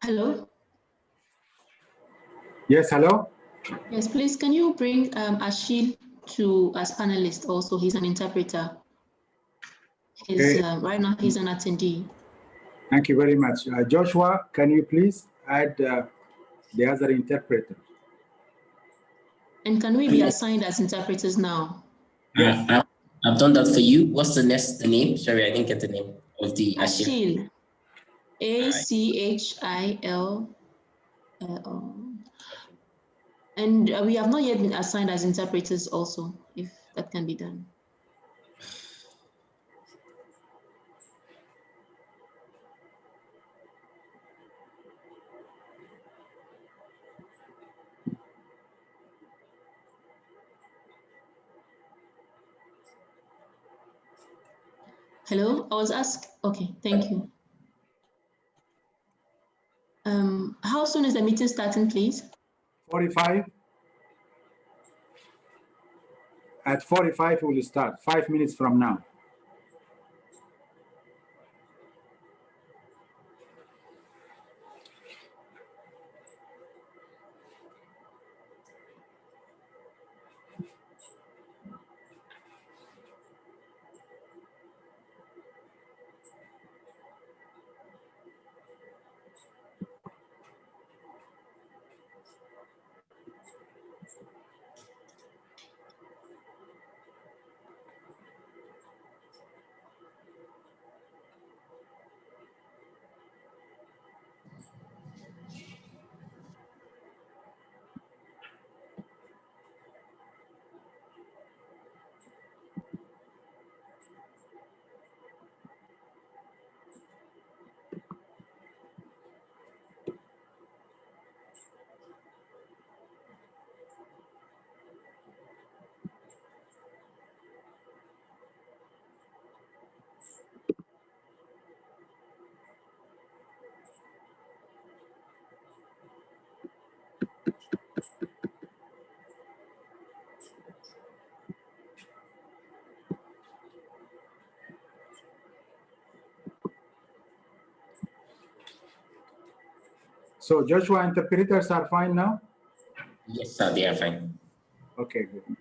Hello? Yes, hello? Yes, please, can you bring Ashil to as panelist also? He's an interpreter. He's, right now, he's an attendee. Thank you very much. Joshua, can you please add the other interpreter? And can we be assigned as interpreters now? Yes. I've done that for you. What's the name? Sorry, I didn't get the name of the Ashil. Achil. And we have not yet been assigned as interpreters also, if that can be done. Hello, I was asked, okay, thank you. How soon is the meeting starting, please? 45. At 45, we will start, 5 minutes from now. So Joshua, interpreters are fine now? Yes, sir, they are fine. Okay, good.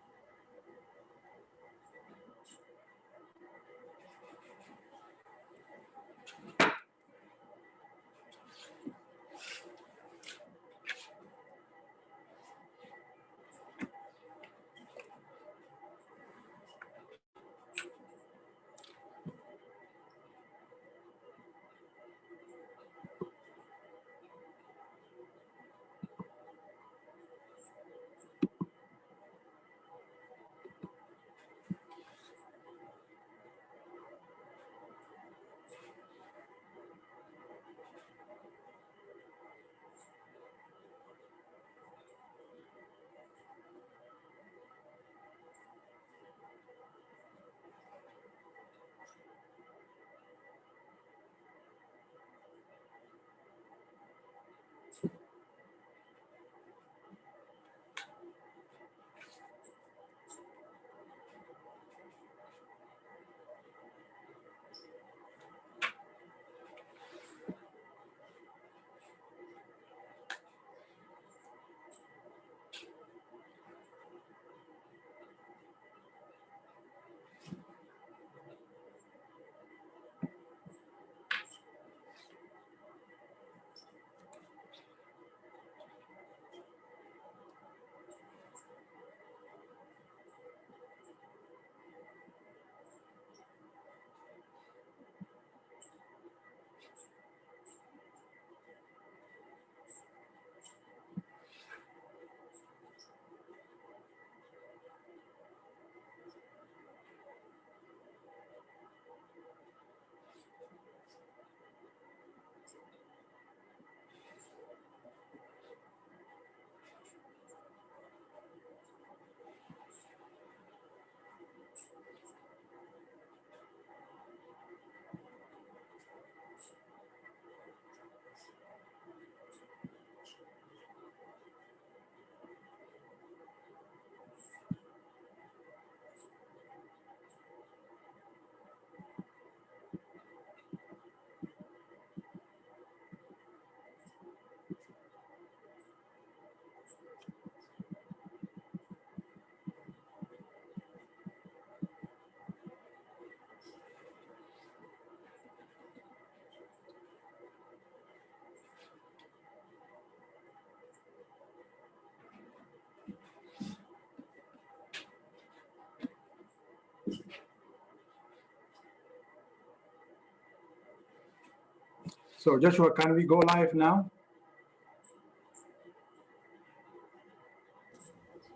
So Joshua, can we go live now?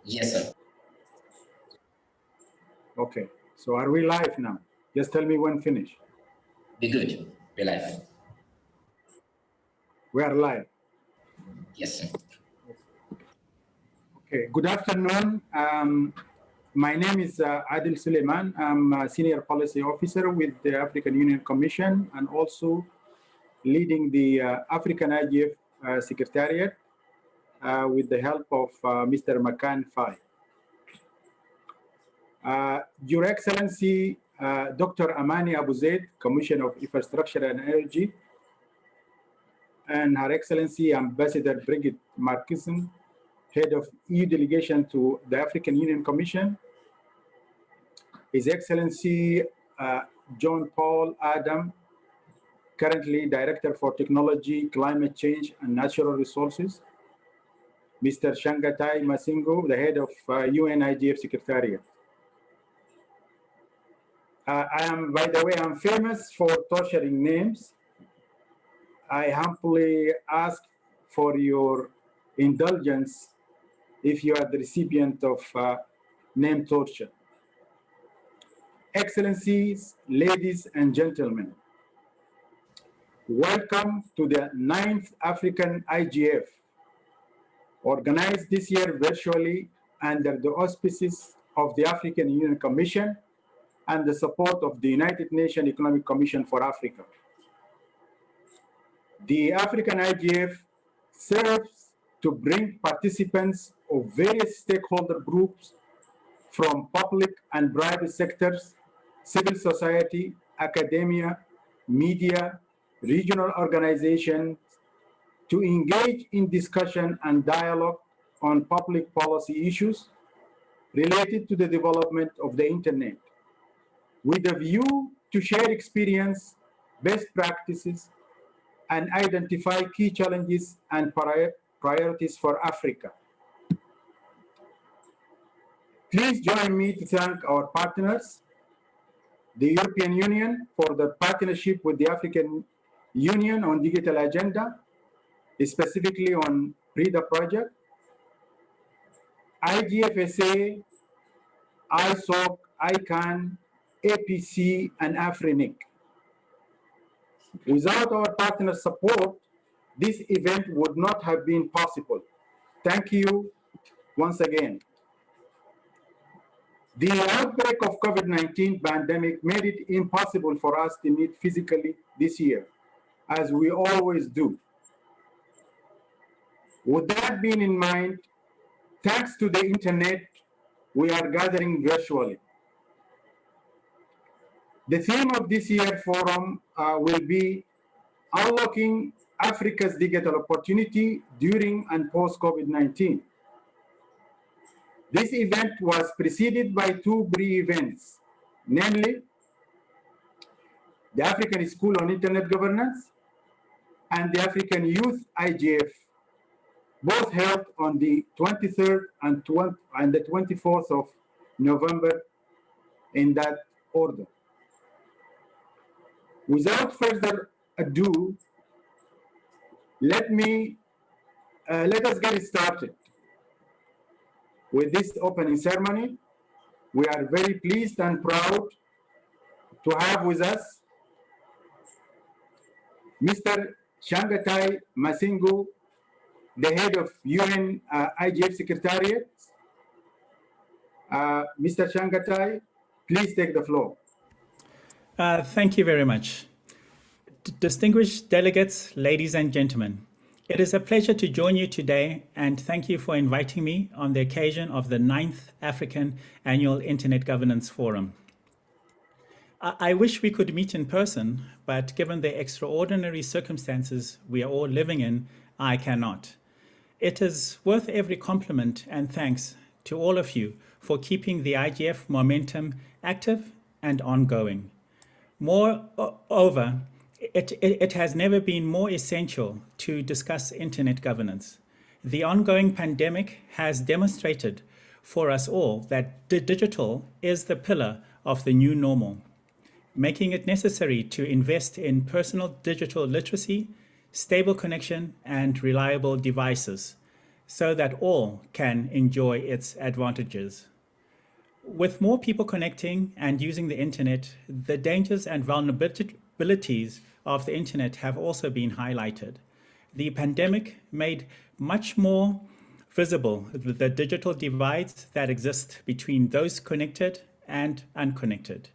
Yes, sir. Okay, so are we live now? Just tell me when finished. Be good. Be live. We are live. Yes, sir. Okay, good afternoon. My name is Adil Suleiman. I'm a Senior Policy Officer with the African Union Commission and also leading the African IGF Secretariat with the help of Mr. Makan Fai. Your Excellency, Dr. Amani Abu Zaid, Commissioner of Infrastructure and Energy, and Her Excellency Ambassador Brigitte Markison, Head of EU Delegation to the African Union Commission, His Excellency John Paul Adam, currently Director for Technology, Climate Change and Natural Resources, Mr. Shangatai Masingo, the Head of UN IGF Secretariat. By the way, I'm famous for torturing names. I humbly ask for your indulgence if you are the recipient of name torture. Excellencies, ladies and gentlemen, welcome to the 9th African IGF, organized this year virtually under the auspices of the African Union Commission and the support of the United Nations Economic Commission for Africa. The African IGF serves to bring participants of various stakeholder groups from public and private sectors, civil society, academia, media, regional organizations to engage in discussion and dialogue on public policy issues related to the development of the Internet, with a view to share experience, best practices, and identify key challenges and priorities for Africa. Please join me to thank our partners, the European Union, for the partnership with the African Union on digital agenda, specifically on PRIDA project, IGFSA, ISOC, ICANN, APC, and AFRINIC. Without our partner support, this event would not have been possible. Thank you once again. The outbreak of COVID-19 pandemic made it impossible for us to meet physically this year, as we always do. With that being in mind, thanks to the internet, we are gathering virtually. The theme of this year's forum will be Unlocking Africa's Digital Opportunity During and Post-COVID-19. This event was preceded by two pre-events, namely the African School on Internet Governance and the African Youth IGF, both held on the 23rd and the 24th of November in that order. Without further ado, let us get started with this opening ceremony. We are very pleased and proud to have with us Mr. Shangatai Masingo, the head of UN IGF Secretariat. Mr. Shangatai, please take the floor. Thank you very much. Distinguished delegates, ladies and gentlemen, it is a pleasure to join you today and thank you for inviting me on the occasion of the 9th African Annual Internet Governance Forum. I wish we could meet in person, but given the extraordinary circumstances we are all living in, I cannot. It is worth every compliment and thanks to all of you for keeping the IGF momentum active and ongoing. Moreover, it has never been more essential to discuss internet governance. The ongoing pandemic has demonstrated for us all that digital is the pillar of the new normal. making it necessary to invest in personal digital literacy, stable connection, and reliable devices so that all can enjoy its advantages. With more people connecting and using the internet, the dangers and vulnerabilities of the internet have also been highlighted. The pandemic made much more visible the digital divides that exist between those connected and unconnected.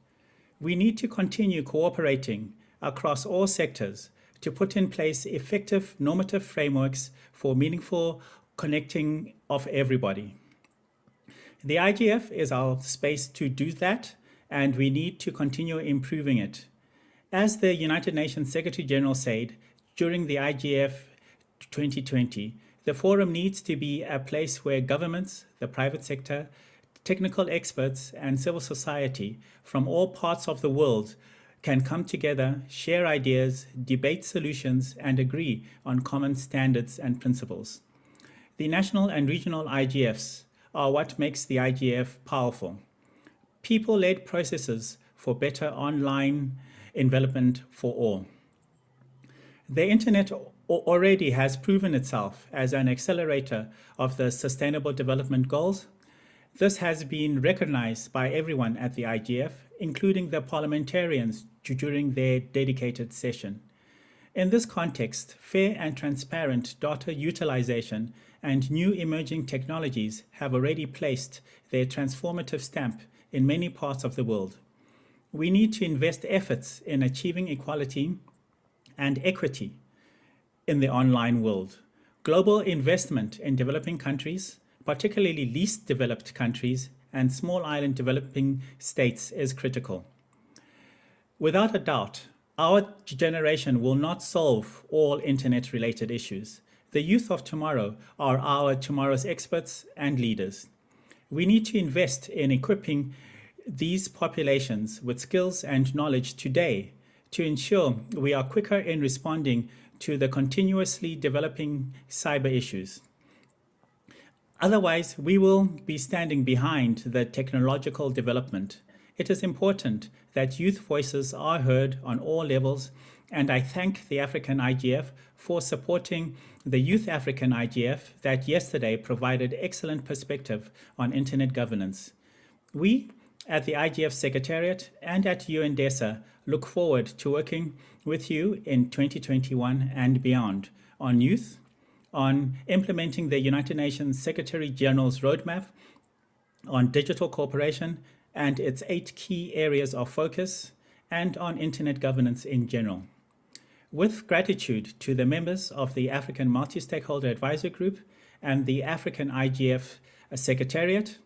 We need to continue cooperating across all sectors to put in place effective normative frameworks for meaningful connecting of everybody. The IGF is our space to do that, and we need to continue improving it. As the United Nations Secretary General said during the IGF 2020, the forum needs to be a place where governments, the private sector, technical experts, and civil society from all parts of the world can come together, share ideas, debate solutions, and agree on common standards and principles. The national and regional IGFs are what makes the IGF powerful. People-led processes for better online development for all. The internet already has proven itself as an accelerator of the Sustainable Development Goals. This has been recognized by everyone at the IGF, including the parliamentarians during their dedicated session. In this context, fair and transparent data utilization and new emerging technologies have already placed their transformative stamp in many parts of the world. We need to invest efforts in achieving equality and equity in the online world. Global investment in developing countries, particularly least developed countries and small island developing states, is critical. Without a doubt, our generation will not solve all internet-related issues. The youth of tomorrow are our tomorrow's experts and leaders. We need to invest in equipping these populations with skills and knowledge today to ensure we are quicker in responding to the continuously developing cyber issues. Otherwise, we will be standing behind the technological development. It is important that youth voices are heard on all levels, and I thank the African IGF for supporting the Youth African IGF that yesterday provided excellent perspective on internet governance. We at the IGF Secretariat and at UNDESA look forward to working with you in 2021 and beyond on youth, on implementing the United Nations Secretary General's roadmap, on digital cooperation and its 8 key areas of focus, and on internet governance in general. With gratitude to the members of the African Multi-Stakeholder Advisory Group and the African IGF Secretariat,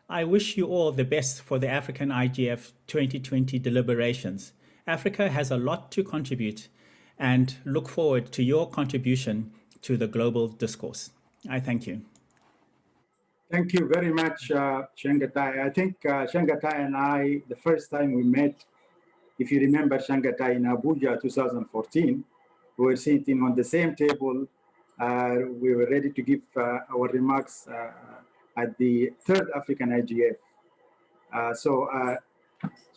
I wish you all the best for the African IGF 2020 deliberations. Africa has a lot to contribute and look forward to your contribution to the global discourse. I thank you. Thank you very much, Shangatai. I think Shangatai and I, the first time we met, if you remember Shangatai in Abuja 2014, we were sitting on the same table. We were ready to give our remarks at the 3rd African IGF.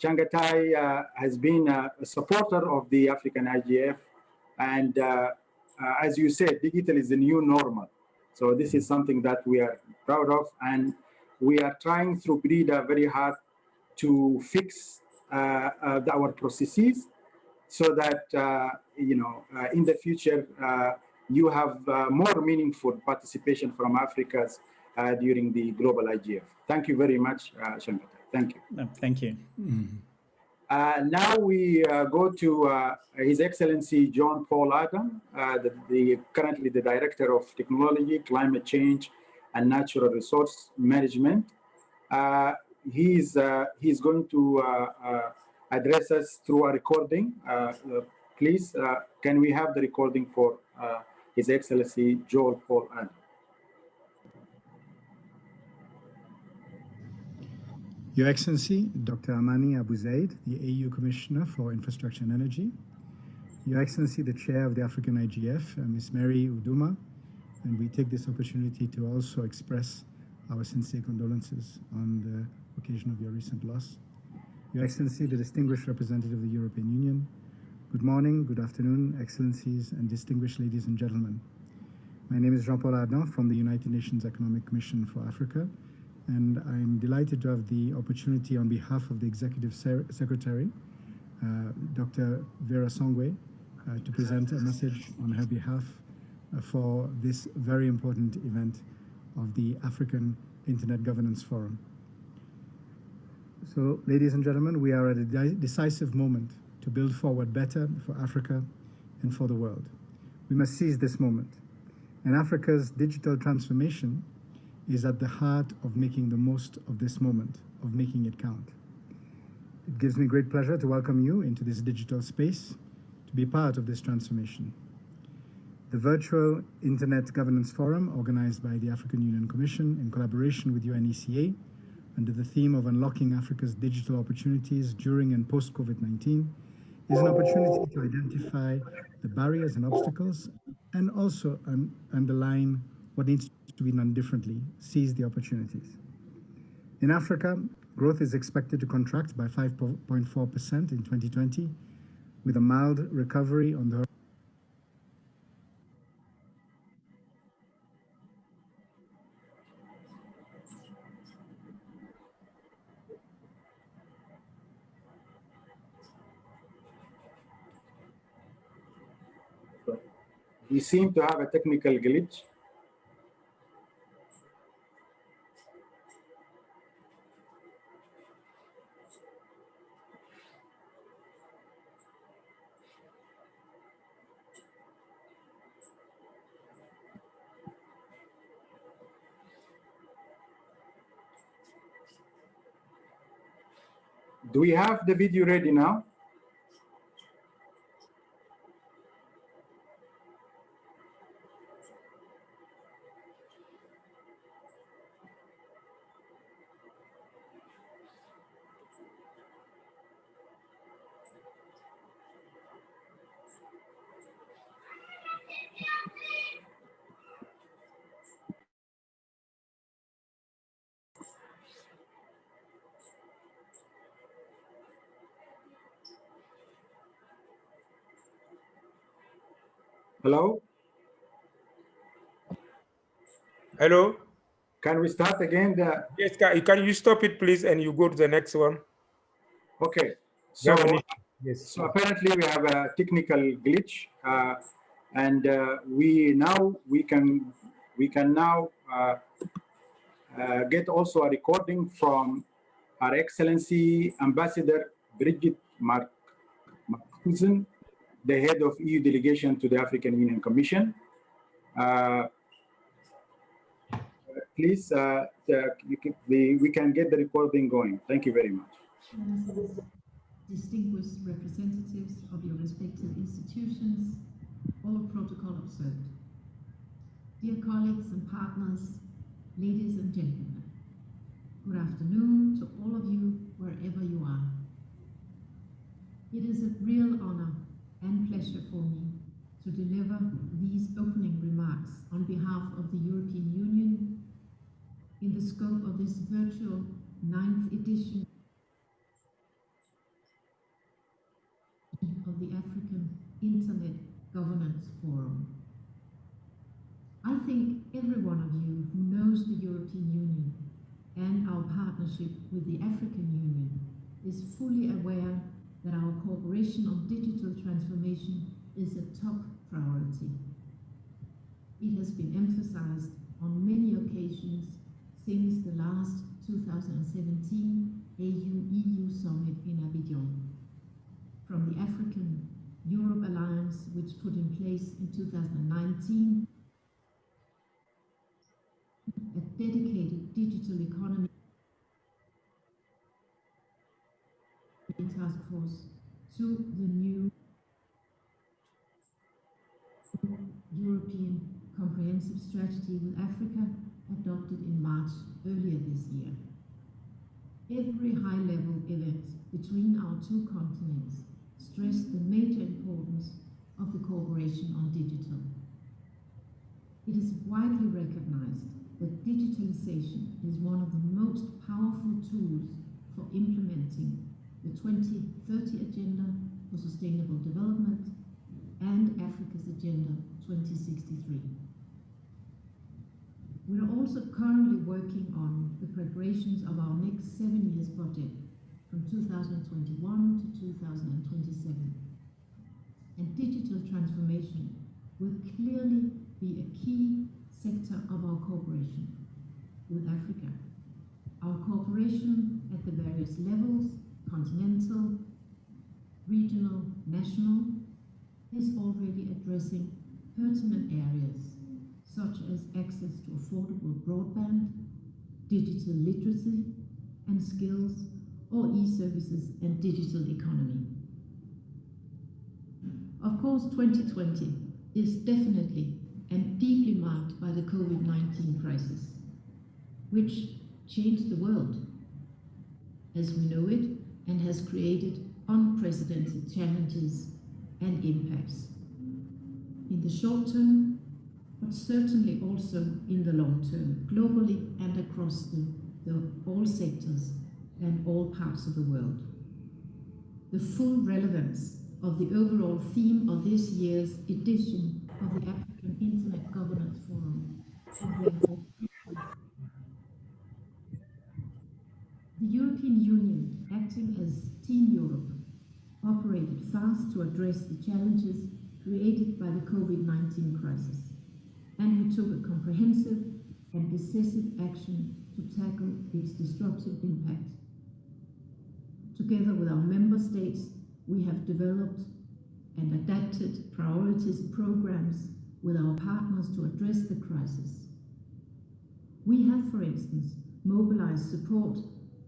Shangatai has been a supporter of the African IGF, and as you said, digital is the new normal. So this is something that we are proud of, and we are trying through BRIDA very hard to fix our processes so that in the future you have more meaningful participation from Africans during the global IGF. Thank you very much, Shangatai. Thank you. No, thank you. Now we go to His Excellency John Paul Adam, currently the Director of Technology, Climate Change, and Natural Resource Management. He's going to address us through a recording. Please, can we have the recording for His Excellency John Paul Adam? Your Excellency, Dr. Amani Abu Zaid, the AU Commissioner for Infrastructure and Energy, Your Excellency, the Chair of the African IGF, Ms. Mary Uduma, and we take this opportunity to also express our sincere condolences on the occasion of your recent loss. Your Excellency, the distinguished representative of the European Union, good morning, good afternoon, Excellencies, and distinguished ladies and gentlemen. My name is Jean-Paul Ardant from the United Nations Economic Commission for Africa, and I'm delighted to have the opportunity on behalf of the Executive Secretary, Dr. Vera Songwe, to present a message on her behalf for this very important event of the African Internet Governance Forum. So, ladies and gentlemen, we are at a decisive moment to build forward better for Africa and for the world. We must seize this moment. And Africa's digital transformation is at the heart of making the most of this moment, of making it count. It gives me great pleasure to welcome you into this digital space to be part of this transformation. The virtual Internet Governance Forum, organized by the African Union Commission in collaboration with UNECA, under the theme of unlocking Africa's digital opportunities during and post-COVID-19, is an opportunity to identify the barriers and obstacles and also underline what needs to be done differently, seize the opportunities. In Africa, growth is expected to contract by 5.4% in 2020, with a mild recovery on the We seem to have a technical glitch. Do we have the video ready now? Hello? Hello? Can we start again? Yes, can you stop it, please, and you go to the next one? Okay. You So, have an issue. Yes. so apparently we have a technical glitch, and we can now get also a recording from Her Excellency Ambassador Bridget Markusen, the head of EU delegation to the African Union Commission. Please, we can get the recording going. Thank you very much. Distinguished representatives of your respective institutions, all protocol observed. Dear colleagues and partners, ladies and gentlemen, good afternoon to all of you wherever you are. It is a real honor and pleasure for me to deliver these opening remarks on behalf of the European Union in the scope of this virtual 9th edition of the African Internet Governance Forum. I think every one of you who knows the European Union and our partnership with the African Union is fully aware that our cooperation on digital transformation is a top priority. It has been emphasized on many occasions since the last 2017 AU-EU summit in Abidjan. From the African Europe Alliance, which put in place in 2019 a dedicated digital economy task force, to the new European Comprehensive Strategy with Africa adopted in March earlier this year. Every high-level event between our two continents stressed the major importance of the cooperation on digital. It is widely recognized that digitalization is one of the most powerful tools for implementing the 2030 Agenda for Sustainable Development and Africa's Agenda 2063. We are also currently working on the preparations of our next 7 years budget from 2021 to 2027. And digital transformation will clearly be a key sector of our cooperation with Africa. Our cooperation at the various levels, continental, regional, national, is already addressing pertinent areas such as access to affordable broadband, digital literacy and skills, or e-services and digital economy. Of course, 2020 is definitely and deeply marked by the COVID-19 crisis, which changed the world as we know it and has created unprecedented challenges and impacts in the short term, but certainly also in the long term, globally and across all sectors and all parts of the world. The full relevance of the overall theme of this year's edition of the African Internet Governance Forum is therefore the European Union, acting as Team Europe, operated fast to address the challenges created by the COVID-19 crisis, and we took a comprehensive and decisive action to tackle its destructive impact. Together with our member states, we have developed and adapted priorities programs with our partners to address the crisis. We have, for instance, mobilized support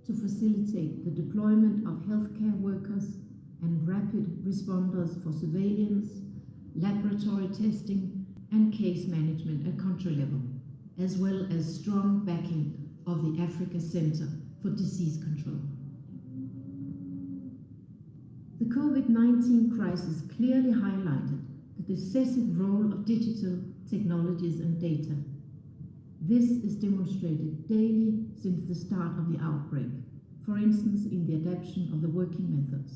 to facilitate the deployment of healthcare workers and rapid responders for surveillance, laboratory testing, and case management at country level, as well as strong backing of the Africa Center for Disease Control. The COVID-19 crisis clearly highlighted the decisive role of digital technologies and data. This is demonstrated daily since the start of the outbreak, for instance in the adaptation of the working methods,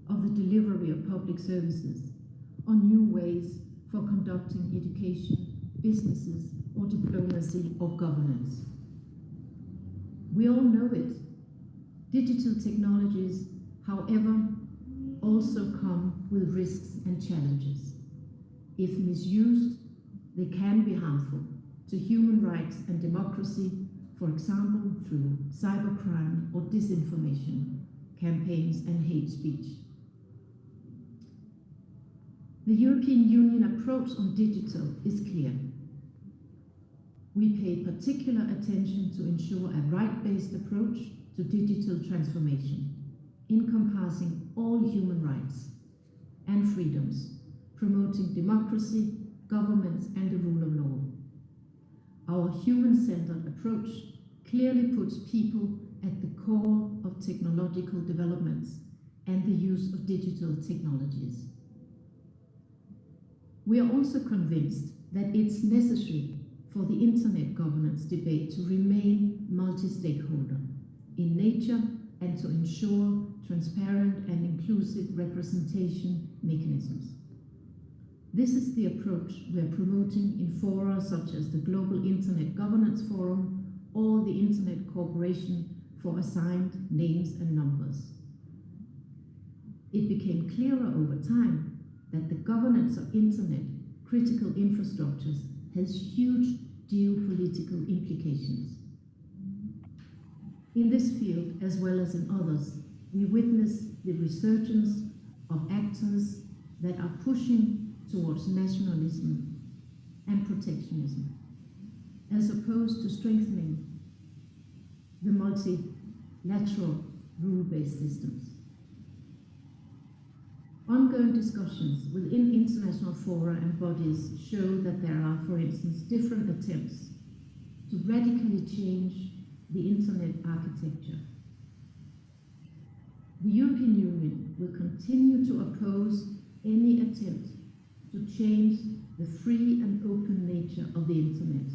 of the delivery of public services, or new ways for conducting education, businesses, or diplomacy or governance. We all know it. Digital technologies, however, also come with risks and challenges. If misused, they can be harmful to human rights and democracy, for example, through cybercrime or disinformation campaigns and hate speech. The European Union approach on digital is clear. We pay particular attention to ensure a right-based approach to digital transformation, encompassing all human rights and freedoms, promoting democracy, governance, and the rule of law. Our human-centered approach clearly puts people at the core of technological developments and the use of digital technologies. We are also convinced that it's necessary for the internet governance debate to remain multi-stakeholder in nature and to ensure transparent and inclusive representation mechanisms. This is the approach we are promoting in fora such as the Global Internet Governance Forum or the Internet Corporation for Assigned Names and Numbers. It became clearer over time that the governance of internet critical infrastructures has huge geopolitical implications. In this field, as well as in others, we witness the resurgence of actors that are pushing towards nationalism and protectionism, as opposed to strengthening the multilateral rule-based systems. Ongoing discussions within international fora and bodies show that there are, for instance, different attempts to radically change the internet architecture. The European Union will continue to oppose any attempt to change the free and open nature of the internet.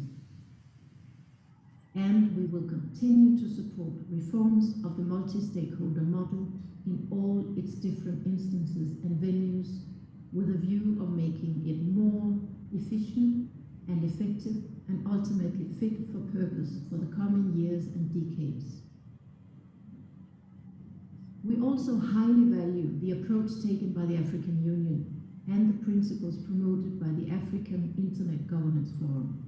And we will continue to support reforms of the multi-stakeholder model in all different instances and venues with a view of making it more efficient and effective and ultimately fit for purpose for the coming years and decades. We also highly value the approach taken by the African Union and the principles promoted by the African Internet Governance Forum: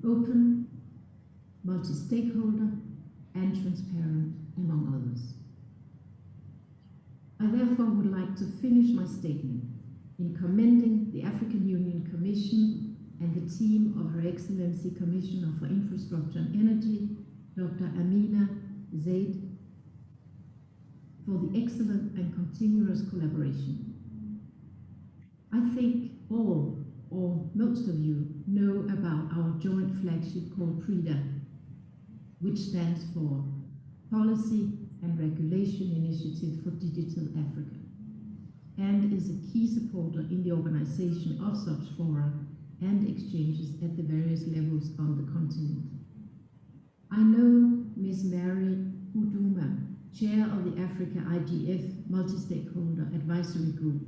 open, multi-stakeholder, and transparent, among others. I therefore would like to finish my statement in commending the African Union Commission and the team of Her Excellency Commissioner for Infrastructure and Energy, Dr. Amina Zaid, for the excellent and continuous collaboration. I think all, or most of you, know about our joint flagship called PRIDA, which stands for Policy and Regulation Initiative for Digital Africa, and is a key supporter in the organization of such fora and exchanges at the various levels on the continent. I know Ms. Mary Uduma, Chair of the Africa IGF Multi-Stakeholder Advisory Group,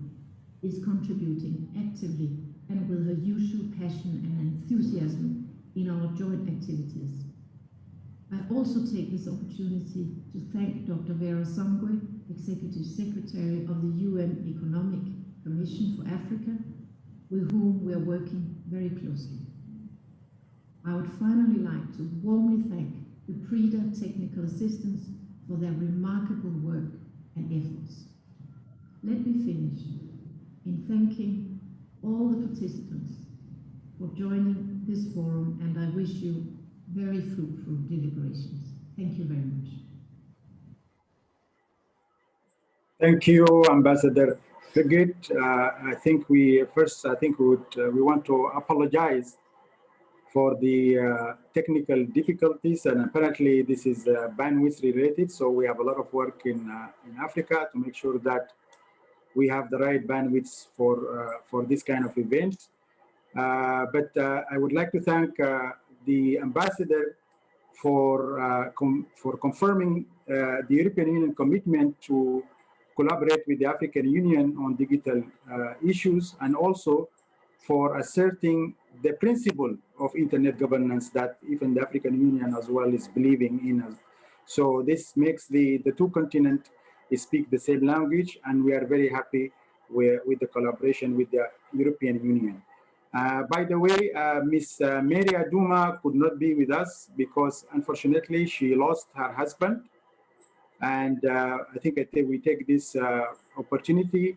is contributing actively and with her usual passion and enthusiasm in our joint activities. I also take this opportunity to thank Dr. Vera Songwe, Executive Secretary of the UN Economic Commission for Africa, with whom we are working very closely. I would finally like to warmly thank the PRIDA technical assistants for their remarkable work and efforts. Let me finish in thanking all the participants for joining this forum, and I wish you very fruitful deliberations. Thank you very much. Thank you, Ambassador Birgit. I think we want to apologize for the technical difficulties, and apparently this is bandwidth related. So we have a lot of work in Africa to make sure that we have the right bandwidths for this kind of event. But I would like to thank the ambassador for confirming the European Union commitment to collaborate with the African Union on digital issues, and also for asserting the principle of internet governance that even the African Union as well is believing in. So this makes the two continents speak the same language, and we are very happy with the collaboration with the European Union. By the way, Ms. Mary Aduma could not be with us because unfortunately she lost her husband. And I think we take this opportunity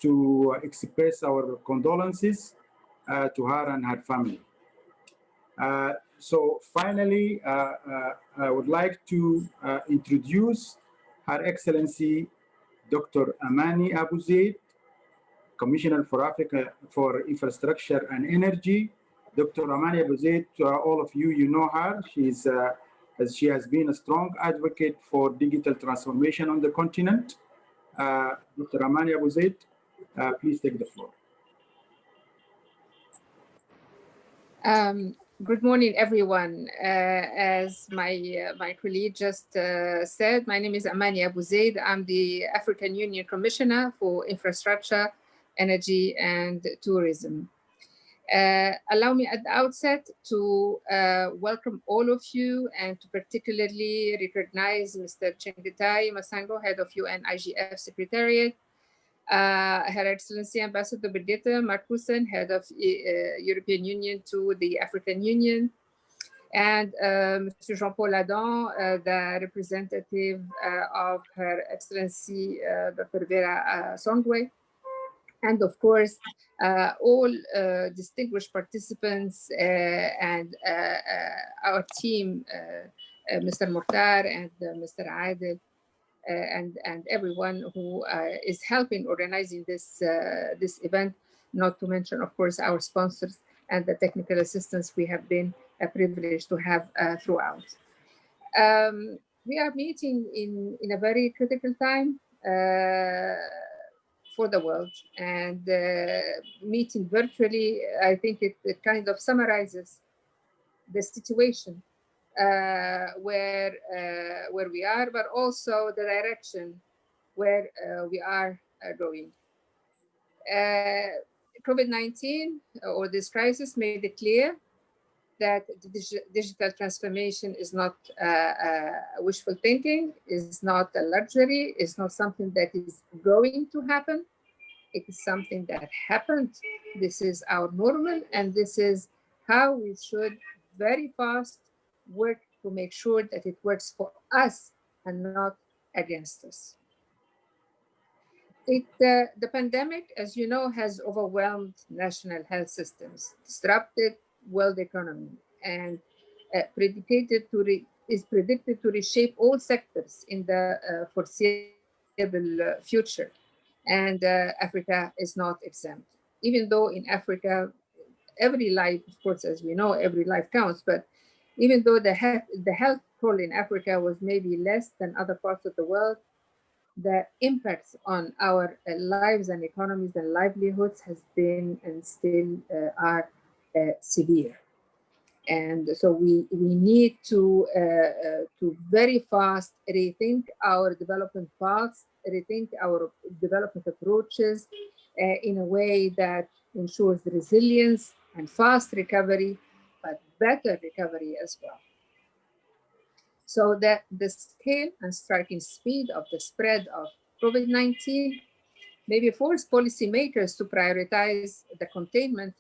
to express our condolences to her and her family. So finally, I would like to introduce Her Excellency Dr. Amani Abu Zaid, Commissioner for Africa for Infrastructure and Energy. Dr. Amani Abu Zaid, all of you, you know her. She has been a strong advocate for digital transformation on the continent. Dr. Amani Abu Zaid, please take the floor. Good morning, everyone. As my colleague just said, my name is Amani Abu Zaid. I'm the African Union Commissioner for Infrastructure, Energy, and Tourism. Allow me at the outset to welcome all of you and to particularly recognize Mr. Chengetai Masango, Head of UN IGF Secretariat, Her Excellency Ambassador Birgitte Markussen, Head of European Union to the African Union, and Mr. Jean-Paul Lagan, the representative of Her Excellency Dr. Vera Songwe, and of course, all distinguished participants and our team, Mr. Mortar and Mr. Adel, and everyone who is helping organizing this event, not to mention, of course, our sponsors and the technical assistance we have been privileged to have throughout. We are meeting in a very critical time for the world, and meeting virtually, I think it kind of summarizes the situation where we are, but also the direction where we are going. COVID-19 or this crisis made it clear that digital transformation is not wishful thinking, is not a luxury, is not something that is going to happen. It is something that happened. This is our normal, and this is how we should very fast work to make sure that it works for us and not against us. The pandemic, as you know, has overwhelmed national health systems, disrupted world economy, and is predicted to reshape all sectors in the foreseeable future. And Africa is not exempt. Even though in Africa, every life, of course, as we know, every life counts, but even though the health toll in Africa was maybe less than other parts of the world, the impacts on our lives and economies and livelihoods has been and still are severe. And so we need to very fast rethink our development paths, rethink our development approaches in a way that ensures resilience and fast recovery, but better recovery as well. So that the scale and striking speed of the spread of COVID-19 maybe force policymakers to prioritize the containment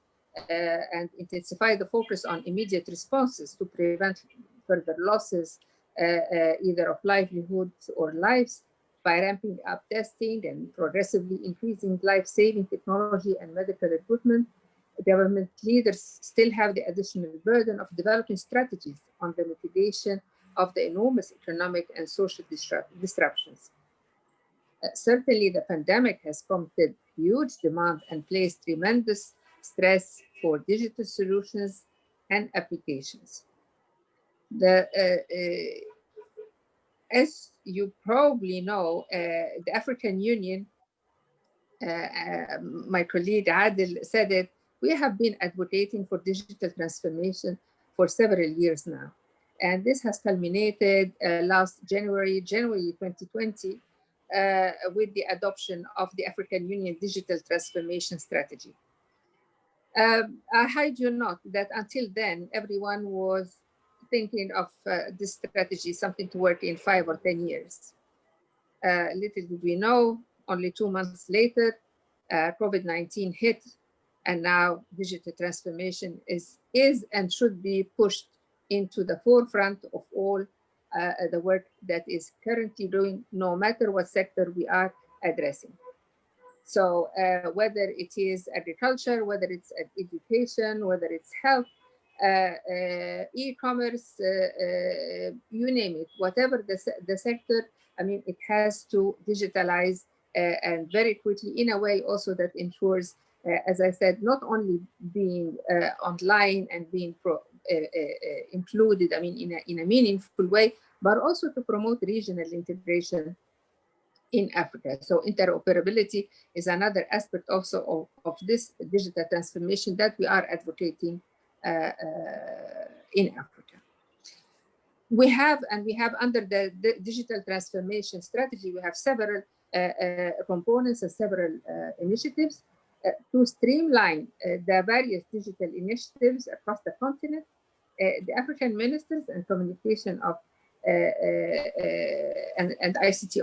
and intensify the focus on immediate responses to prevent further losses, either of livelihoods or lives, by ramping up testing and progressively increasing life-saving technology and medical equipment. Government leaders still have the additional burden of developing strategies on the mitigation of the enormous economic and social disruptions. Certainly, the pandemic has prompted huge demand and placed tremendous stress for digital solutions and applications. As you probably know, the African Union, my colleague Adil said it, we have been advocating for digital transformation for several years now. And this has culminated last January 2020, with the adoption of the African Union Digital Transformation Strategy. I hide you not that until then, everyone was thinking of this strategy, something to work in 5 or 10 years. Little did we know, only 2 months later, COVID-19 hit, and now digital transformation is and should be pushed into the forefront of all the work that is currently doing, no matter what sector we are addressing. So whether it is agriculture, whether it's education, whether it's health, e-commerce, you name it, whatever the sector, I mean, it has to digitalize and very quickly in a way also that ensures, as I said, not only being online and being included, I mean, in a meaningful way, but also to promote regional integration in Africa. So interoperability is another aspect also of this digital transformation that we are advocating in Africa. We have under the digital transformation strategy, we have several components and several initiatives to streamline the various digital initiatives across the continent. The African ministers and communication of and ICT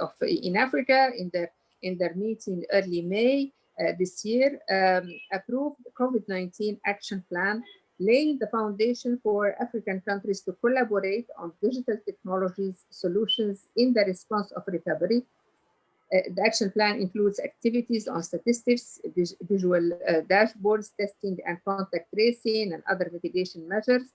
in Africa in their meeting early May this year approved the COVID-19 action plan, laying the foundation for African countries to collaborate on digital technologies solutions in the response of recovery. The action plan includes activities on statistics, visual dashboards, testing and contact tracing, and other mitigation measures.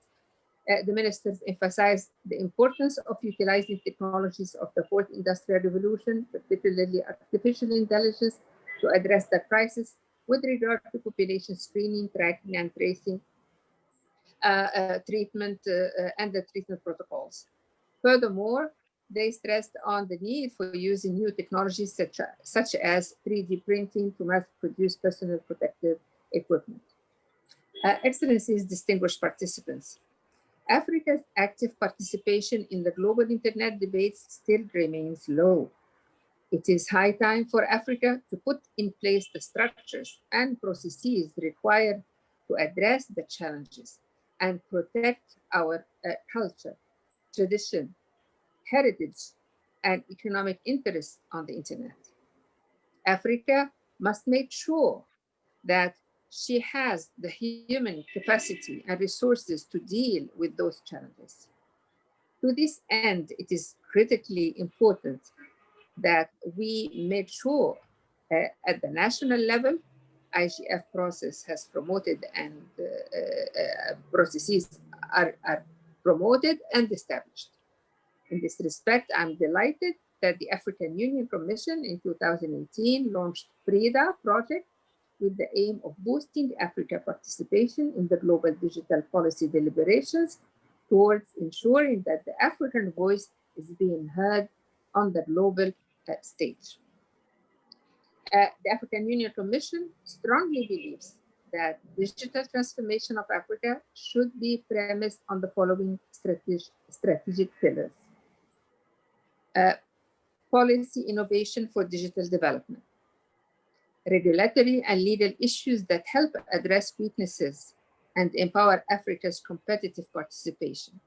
The ministers emphasized the importance of utilizing technologies of the fourth industrial revolution, particularly artificial intelligence, to address the crisis with regard to population screening, tracking, and tracing, treatment, and the treatment protocols. Furthermore, they stressed on the need for using new technologies such as 3D printing to mass produce personal protective equipment. Excellencies, distinguished participants, Africa's active participation in the global internet debates still remains low. It is high time for Africa to put in place the structures and processes required to address the challenges and protect our culture, tradition, heritage, and economic interests on the internet. Africa must make sure that she has the human capacity and resources to deal with those challenges. To this end, it is critically important that we make sure at the national level, IGF process has promoted and processes are promoted and established. In this respect, I'm delighted that the African Union Commission in 2018 launched PRIDA project with the aim of boosting Africa participation in the global digital policy deliberations towards ensuring that the African voice is being heard on the global stage. The African Union Commission strongly believes that digital transformation of Africa should be premised on the following strategic pillars. Policy innovation for digital development, regulatory and legal issues that help address weaknesses and empower Africa's competitive participation,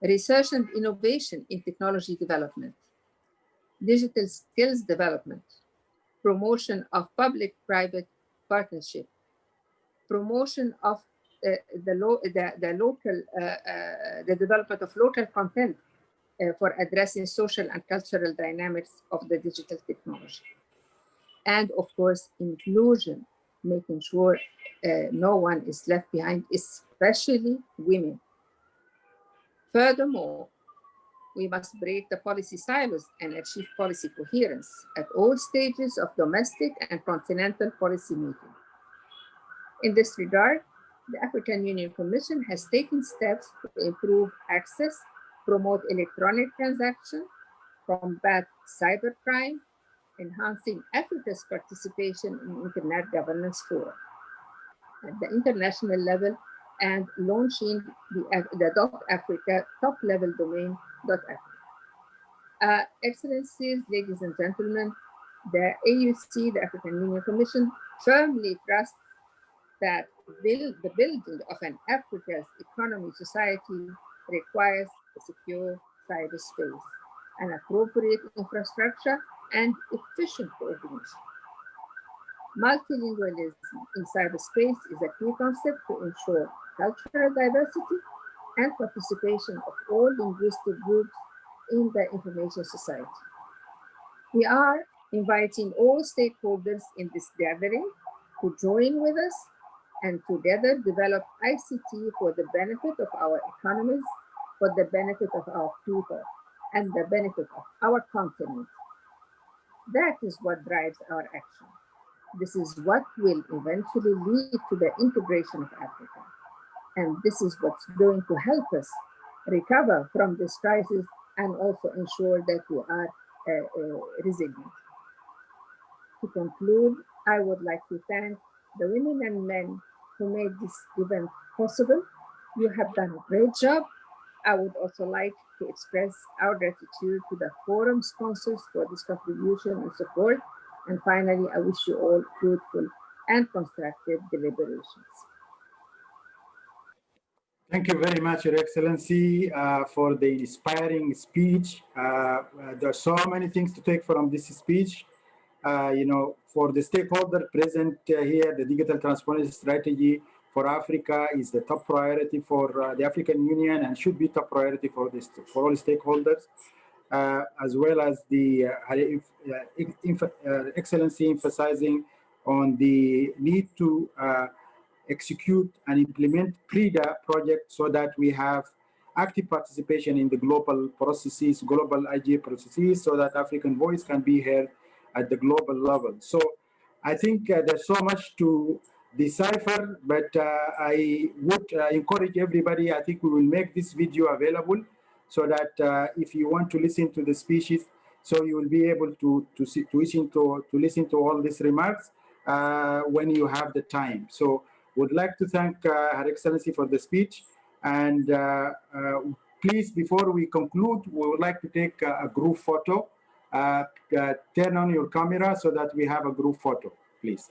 research and innovation in technology development, digital skills development, promotion of public-private partnership, promotion of the development of local content for addressing social and cultural dynamics of the digital technology. And of course, inclusion, making sure no one is left behind, especially women. Furthermore, we must break the policy silos and achieve policy coherence at all stages of domestic and continental policy making. In this regard, the African Union Commission has taken steps to improve access, promote electronic transaction, combat cybercrime, enhancing Africa's participation in internet governance fora at the international level, and launching the .africa top-level domain .africa. Excellencies, ladies and gentlemen, the AUC, the African Union Commission, firmly trusts that the building of an Africa's economy society requires a secure cyberspace, an appropriate infrastructure, and efficient coordination. Multilingualism in cyberspace is a key concept to ensure cultural diversity and participation of all linguistic groups in the information society. We are inviting all stakeholders in this gathering to join with us and together develop ICT for the benefit of our economies, for the benefit of our people, and the benefit of our continent. That is what drives our action. This is what will eventually lead to the integration of Africa. And this is what's going to help us recover from this crisis and also ensure that we are resilient. To conclude, I would like to thank the women and men who made this event possible. You have done a great job. I would also like to express our gratitude to the forum sponsors for this contribution and support. And finally, I wish you all fruitful and constructive deliberations. Thank you very much, Your Excellency, for the inspiring speech. There are so many things to take from this speech. For the stakeholder present here, the digital transformation strategy for Africa is the top priority for the African Union and should be top priority for all stakeholders, as well as the Excellency emphasizing on the need to execute and implement PRIDA project so that we have active participation in the global processes, global IGA processes, so that African voice can be heard at the global level. So I think there's so much to decipher, but I would encourage everybody. I think we will make this video available so that if you want to listen to the speeches, so you will be able to listen to all these remarks when you have the time. So would like to thank Her Excellency for the speech. And please, before we conclude, we would like to take a group photo turn on your camera so that we have a group photo, please.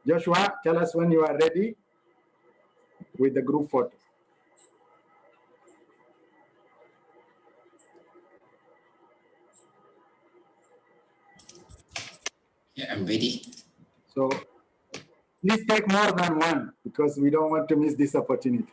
Joshua, tell us when you are ready with the group photo. Yeah, I'm ready. So please take more than one because we don't want to miss this opportunity.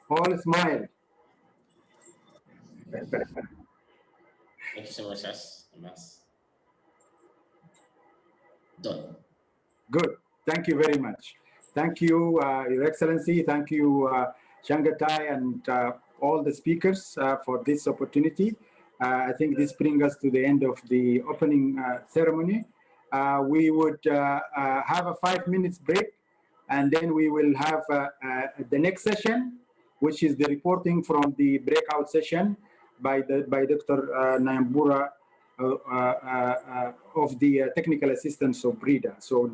All smile. Thank you so much, Amas. Done. Good. Thank you very much. Thank you, Your Excellency. Thank you, Shangatai, and all the speakers for this opportunity. I think this brings us to the end of the opening ceremony. We would have a 5 minutes break, and then we will have the next session, which is the reporting from the breakout session by Dr. Nyambura of the technical assistance of Brida. So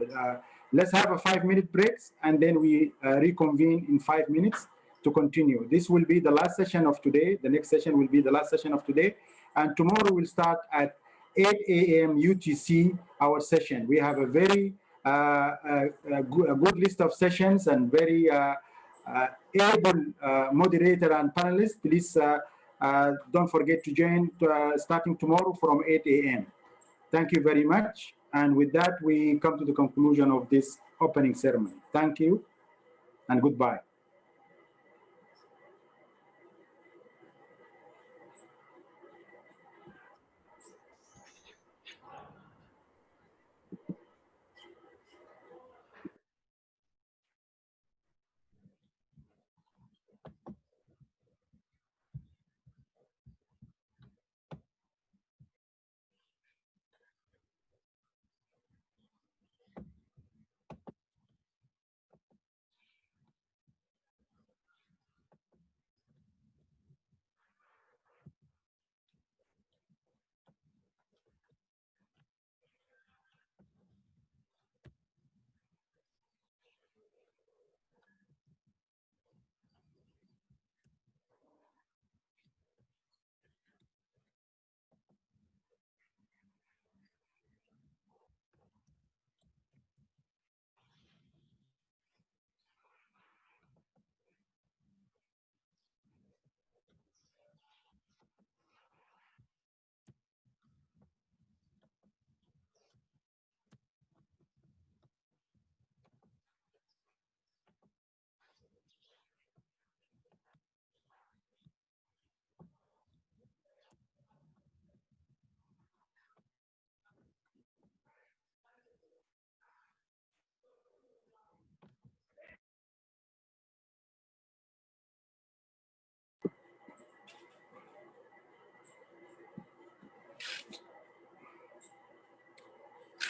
let's have a 5 minute break, and then we reconvene in 5 minutes to continue. This will be the last session of today. The next session will be the last session of today. And tomorrow we'll start at 8 a.m. UTC, our session. We have a very a good list of sessions and very able moderator and panelists. Please don't forget to join starting tomorrow from 8 a.m. Thank you very much. And with that, we come to the conclusion of this opening ceremony. Thank you and goodbye.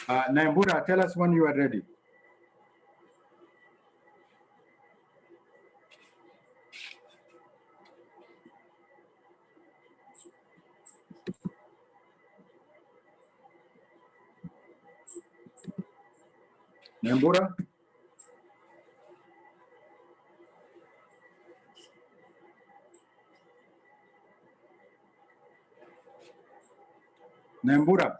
Nyambura, tell us when you are ready. Nyambura? Nyambura?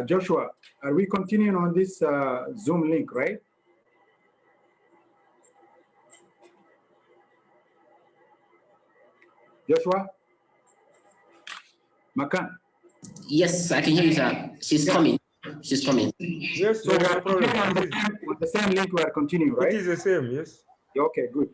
Joshua, are we continuing on this Zoom link, right? Joshua? Makan? Yes, I can hear you, sir. She's coming. She's coming. Yes, So no we are problem. continuing on the same link we are continuing, right? It is the same, yes. Okay, good.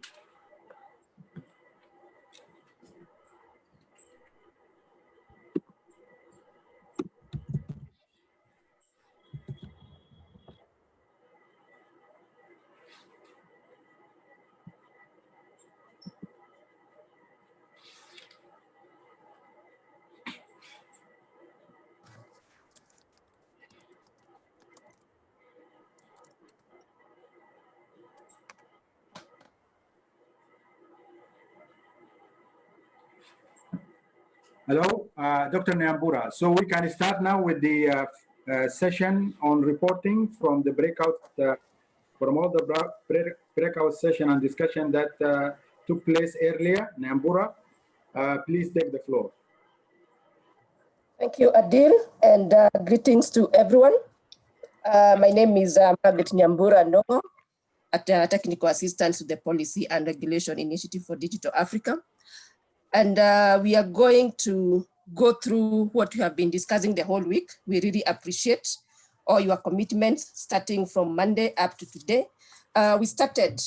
Hello, Dr. Nyambura. So we can start now with the session on reporting from the breakout, from all the breakout session and discussion that took place earlier. Nyambura, please take the floor. Thank you, Adil, and greetings to everyone. My name is Margaret Nyambura Ndongo, Technical Assistant to the Policy and Regulation Initiative for Digital Africa. And we are going to go through what we have been discussing the whole week. We really appreciate all your commitments starting from Monday up to today. We started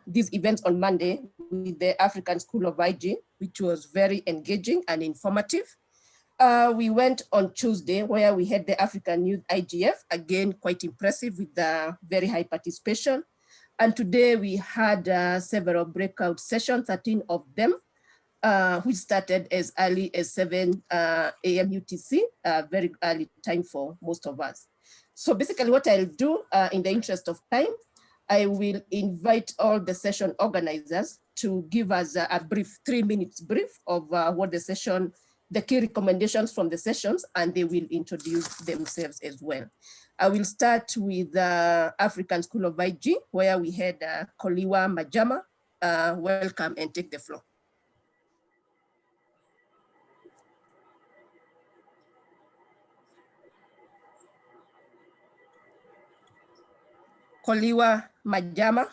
these events on Monday with the African School of IG, which was very engaging and informative. We went on Tuesday where we had the African Youth IGF, again, quite impressive with the very high participation. And today we had several breakout sessions, 13 of them, which started as early as 7 a.m. UTC, very early time for most of us. So basically what I'll do in the interest of time, I will invite all the session organizers to give us a brief 3 minutes brief of what the session, the key recommendations from the sessions, and they will introduce themselves as well. I will start with the African School of IG, where we had Koliwa Majama. Welcome and take the floor. Koliwa Majama.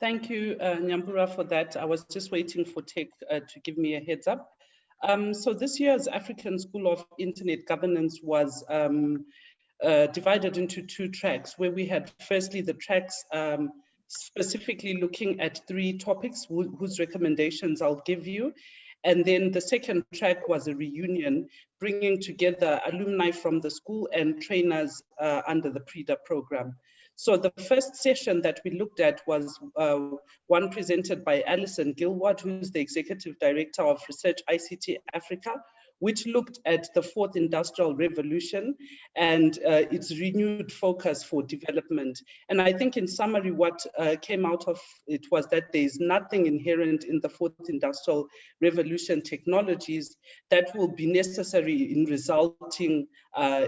Thank you, Nyambura, for that. I was just waiting for Tech to give me a heads up. So this year's African School of Internet Governance was divided into 2 tracks, where we had firstly the tracks specifically looking at 3 topics whose recommendations I'll give you. And then the second track was a reunion, bringing together alumni from the school and trainers under the PRIDA program. So the first session that we looked at was one presented by Alison Gilward, who's the Executive Director of Research ICT Africa, which looked at the 4th Industrial Revolution and its renewed focus for development. And I think in summary, what came out of it was that there's nothing inherent in the 4th Industrial Revolution technologies that will be necessary in resulting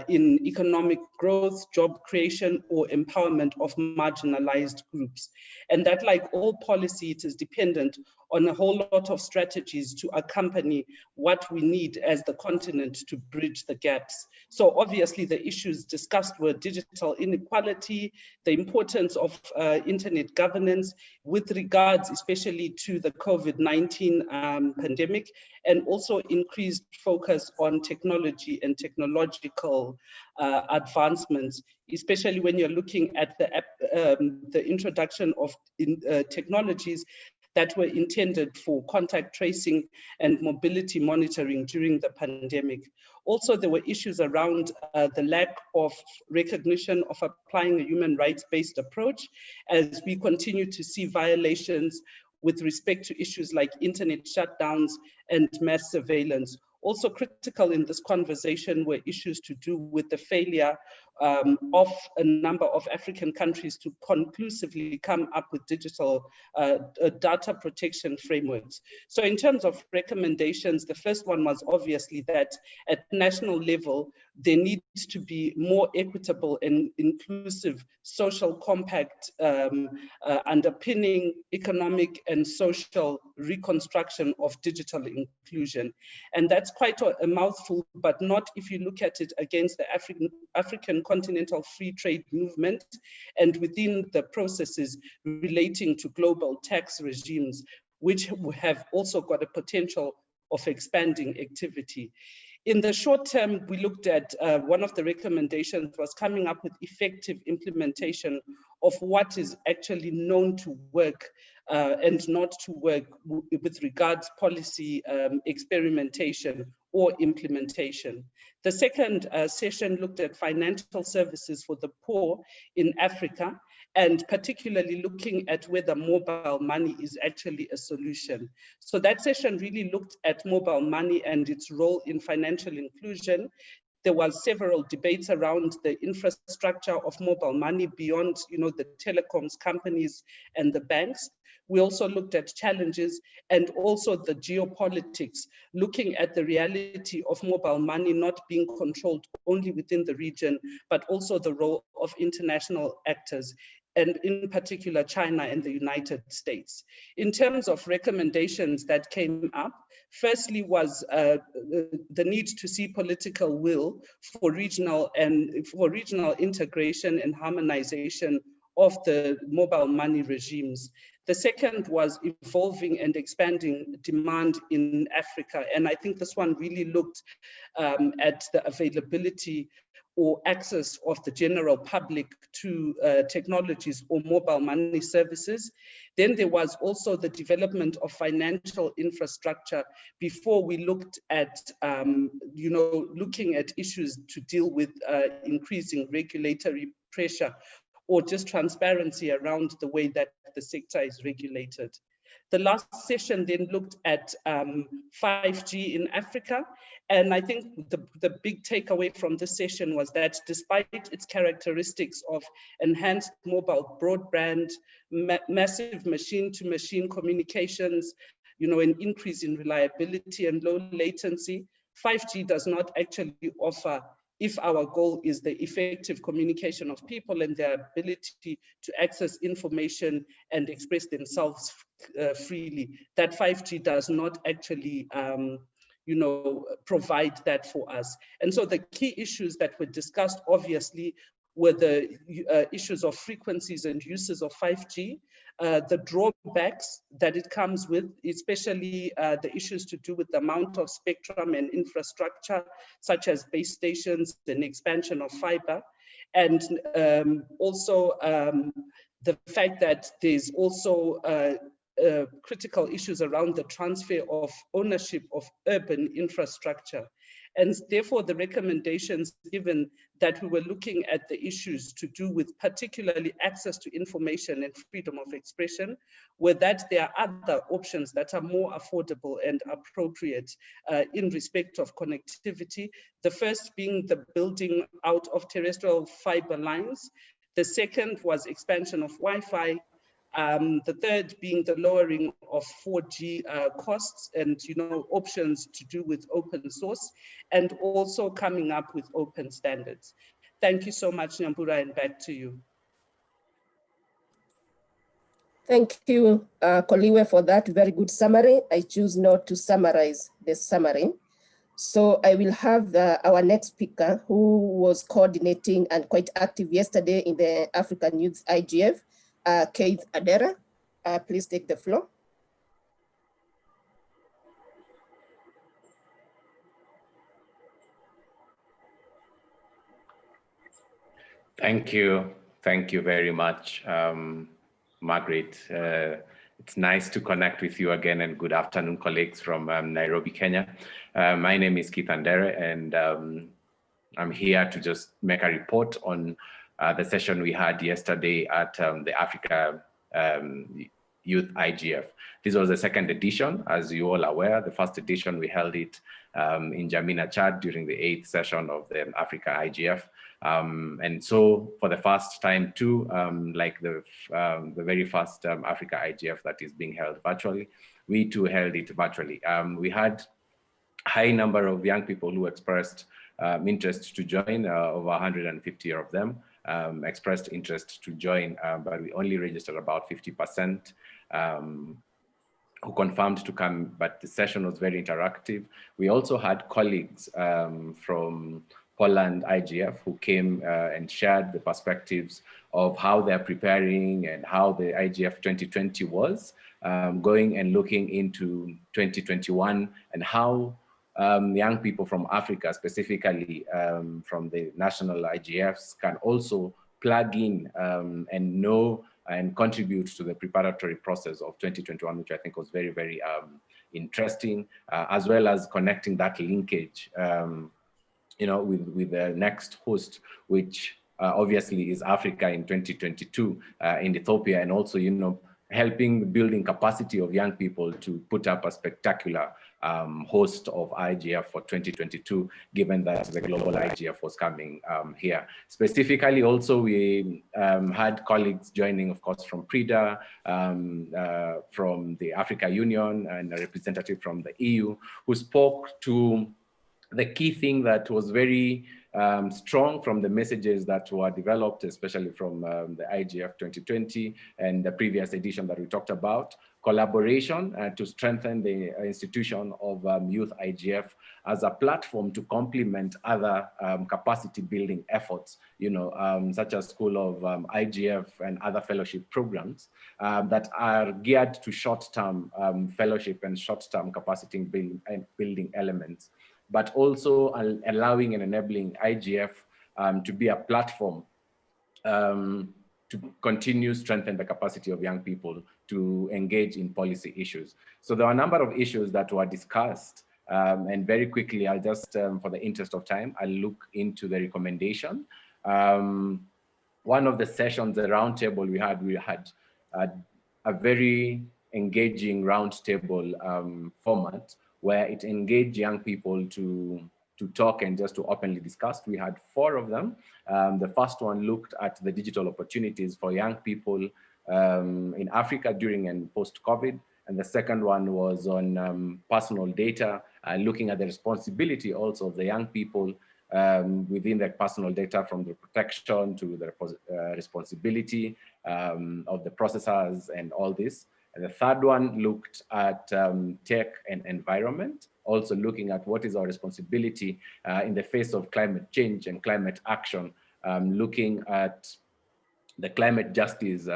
in economic growth, job creation, or empowerment of marginalized groups. And that, like all policy, it is dependent on a whole lot of strategies to accompany what we need as the continent to bridge the gaps. So obviously the issues discussed were digital inequality, the importance of internet governance with regards especially to the COVID-19 pandemic, and also increased focus on technology and technological advancements, especially when you're looking at the introduction of technologies that were intended for contact tracing and mobility monitoring during the pandemic. Also, there were issues around the lack of recognition of applying a human rights-based approach as we continue to see violations with respect to issues like internet shutdowns and mass surveillance. Also critical in this conversation were issues to do with the failure of a number of African countries to conclusively come up with digital data protection frameworks. So in terms of recommendations, the first one was obviously that at national level, there needs to be more equitable and inclusive social compact underpinning economic and social reconstruction of digital inclusion. And that's quite a mouthful, but not if you look at it against the African Continental Free Trade Movement and within the processes relating to global tax regimes, which have also got a potential of expanding activity. In the short term, we looked at one of the recommendations was coming up with effective implementation of what is actually known to work and not to work with regards policy experimentation or implementation. The second session looked at financial services for the poor in Africa, and particularly looking at whether mobile money is actually a solution. So that session really looked at mobile money and its role in financial inclusion, There was several debates around the infrastructure of mobile money beyond, the telecoms companies and the banks. We also looked at challenges and also the geopolitics, looking at the reality of mobile money not being controlled only within the region, but also the role of international actors, and in particular, China and the United States. In terms of recommendations that came up, firstly was the need to see political will for regional integration and harmonization of the mobile money regimes. The second was evolving and expanding demand in Africa. And I think this one really looked at the availability or access of the general public to technologies or mobile money services. Then there was also the development of financial infrastructure before we looked at, looking at issues to deal with increasing regulatory pressure or just transparency around the way that the sector is regulated. The last session then looked at 5G in Africa. And I think the big takeaway from this session was that despite its characteristics of enhanced mobile broadband, massive machine-to-machine communications, an increase in reliability and low latency, 5G does not actually offer, if our goal is the effective communication of people and their ability to access information and express themselves freely, that 5G does not actually provide that for us. And so the key issues that were discussed, obviously, were the issues of frequencies and uses of 5G, the drawbacks that it comes with, especially the issues to do with the amount of spectrum and infrastructure, such as base stations and expansion of fiber, and also the fact that there's also critical issues around the transfer of ownership of urban infrastructure. And therefore, the recommendations given that we were looking at the issues to do with particularly access to information and freedom of expression were that there are other options that are more affordable and appropriate in respect of connectivity. The first being the building out of terrestrial fiber lines. The second was expansion of Wi-Fi. The third being the lowering of 4G costs and options to do with open source, and also coming up with open standards. Thank you so much, Nyambura, and back to you. Thank you, Koliwe, for that very good summary. I choose not to summarize the summary. So I will have our next speaker, who was coordinating and quite active yesterday in the African Youth IGF, Keith Adera. Please take the floor. Thank you. Thank you very much, Margaret. It's nice to connect with you again, and good afternoon, colleagues from Nairobi, Kenya. My name is Keith Andere, and I'm here to just make a report on the session we had yesterday at the Africa Youth IGF. This was the second edition, as you all are aware. The first edition, we held it in Jamina, Chad, during the 8th session of the Africa IGF. And so for the first time too, like the very first Africa IGF that is being held virtually, we too held it virtually. We had a high number of young people who expressed interest to join, over 150 of them expressed interest to join, but we only registered about 50% who confirmed to come, but the session was very interactive. We also had colleagues from Poland IGF who came and shared the perspectives of how they're preparing and how the IGF 2020 was, going and looking into 2021 and how young people from Africa, specifically from the national IGFs, can also plug in and know and contribute to the preparatory process of 2021, which I think was very, very interesting, as well as connecting that linkage, with the next host, which obviously is Africa in 2022 in Ethiopia, and also, helping building capacity of young people to put up a spectacular host of IGF for 2022, given that the global IGF was coming here. Specifically, also, we had colleagues joining, of course, from PRIDA, from the Africa Union, and a representative from the EU, who spoke to the key thing that was very strong from the messages that were developed, especially from the IGF 2020 and the previous edition that we talked about, collaboration to strengthen the institution of Youth IGF as a platform to complement other capacity building efforts, such as School of IGF and other fellowship programs that are geared to short-term fellowship and short-term capacity building elements, but also allowing and enabling IGF to be a platform to continue strengthen the capacity of young people to engage in policy issues. So there are a number of issues that were discussed, and very quickly, I'll just, for the interest of time, I'll look into the recommendation. One of the sessions, the roundtable we had a very engaging roundtable format where it engaged young people to talk and just to openly discuss. We had 4 of them. The first one looked at the digital opportunities for young people in Africa during and post-COVID. And the second one was on personal data, looking at the responsibility also of the young people within their personal data, from the protection to the responsibility of the processors and all this. And the third one looked at tech and environment, also looking at what is our responsibility in the face of climate change and climate action, looking at the climate justice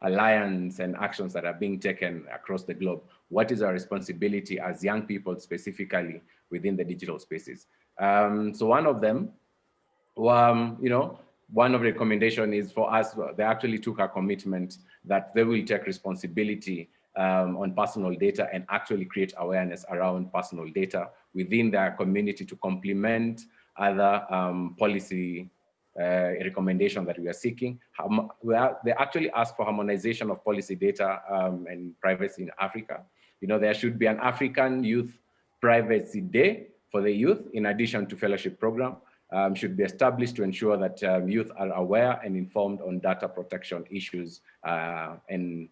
alliance and actions that are being taken across the globe. What is our responsibility as young people, specifically within the digital spaces? So one of them, one of the recommendation is for us, they actually took a commitment that they will take responsibility on personal data and actually create awareness around personal data within their community to complement other policy recommendation that we are seeking. They actually asked for harmonization of policy data and privacy in Africa. There should be an African Youth Privacy Day for the youth, in addition to fellowship program. Should be established to ensure that youth are aware and informed on data protection issues and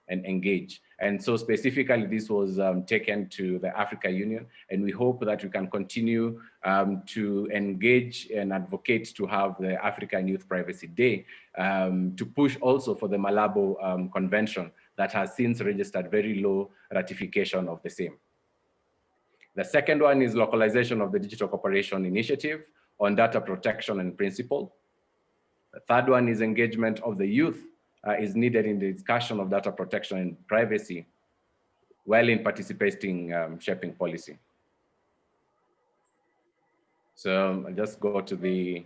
engage. And so specifically, this was taken to the Africa Union, and we hope that we can continue to engage and advocate to have the African Youth Privacy Day to push also for the Malabo Convention that has since registered very low ratification of the same. The second one is localization of the Digital Cooperation Initiative on data protection and principle. The third one is engagement of the youth is needed in the discussion of data protection and privacy while in participating shaping policy. So I'll just go to the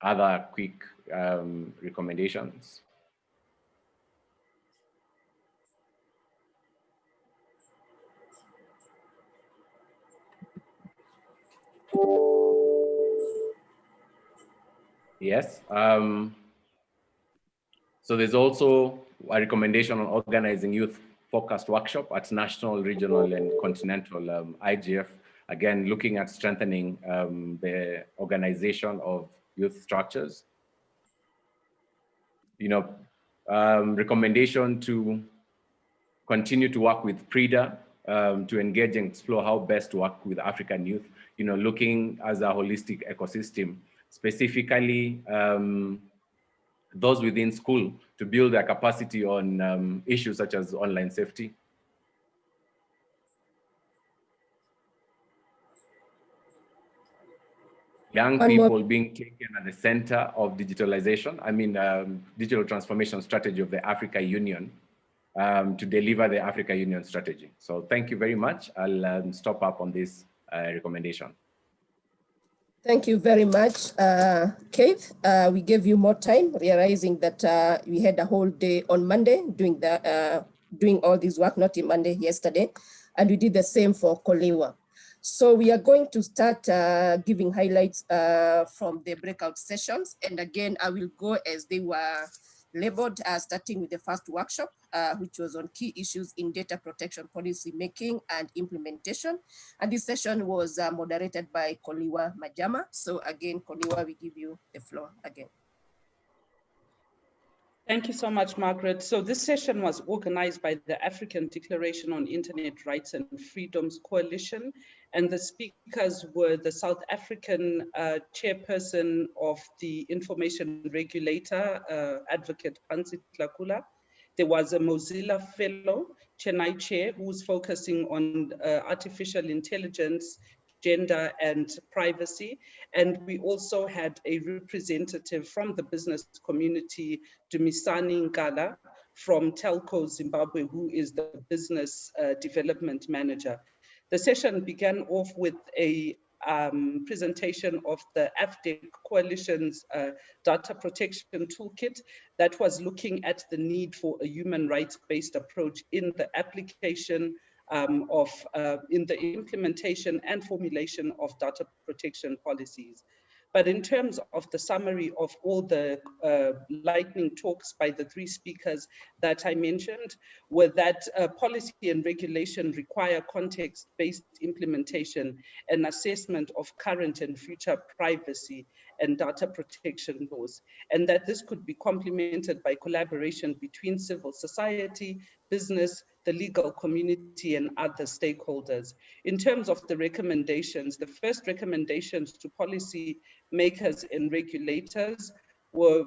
other quick recommendations. Yes. So there's also a recommendation on organizing youth-focused workshop at national, regional, and continental IGF. Again, looking at strengthening the organization of youth structures. Recommendation to continue to work with PRIDA to engage and explore how best to work with African youth. Looking as a holistic ecosystem, specifically those within school, to build their capacity on issues such as online safety. Young people being taken at the center of digitalization, digital transformation strategy of the Africa Union to deliver the Africa Union strategy. So thank you very much. I'll stop up on this recommendation. Thank you very much, Keith. We gave you more time, realizing that we had a whole day on Monday doing all this work, not in Monday, yesterday, and we did the same for Kolewa. So we are going to start giving highlights from the breakout sessions. And again, I will go as they were labeled starting with the first workshop, which was on key issues in data protection policy making and implementation. And this session was moderated by Koliwa Majama. So again, Koliwa, we give you the floor again. Thank you so much, Margaret. So this session was organized by the African Declaration on Internet Rights and Freedoms Coalition, and the speakers were the South African chairperson of the Information Regulator, Advocate Phansi Tlakula. There was a Mozilla fellow, Chennai chair, who was focusing on artificial intelligence, gender and privacy. And we also had a representative from the business community, Dumisani Ngala, from Telco Zimbabwe, who is the business development manager. The session began off with a presentation of the AFDEC Coalition's data protection toolkit that was looking at the need for a human rights-based approach in the application in the implementation and formulation of data protection policies. But in terms of the summary of all the lightning talks by the three speakers that I mentioned, were that policy and regulation require context-based implementation and assessment of current and future privacy and data protection laws, and that this could be complemented by collaboration between civil society, business, the legal community, and other stakeholders. In terms of the recommendations, the first recommendations to policy makers and regulators were,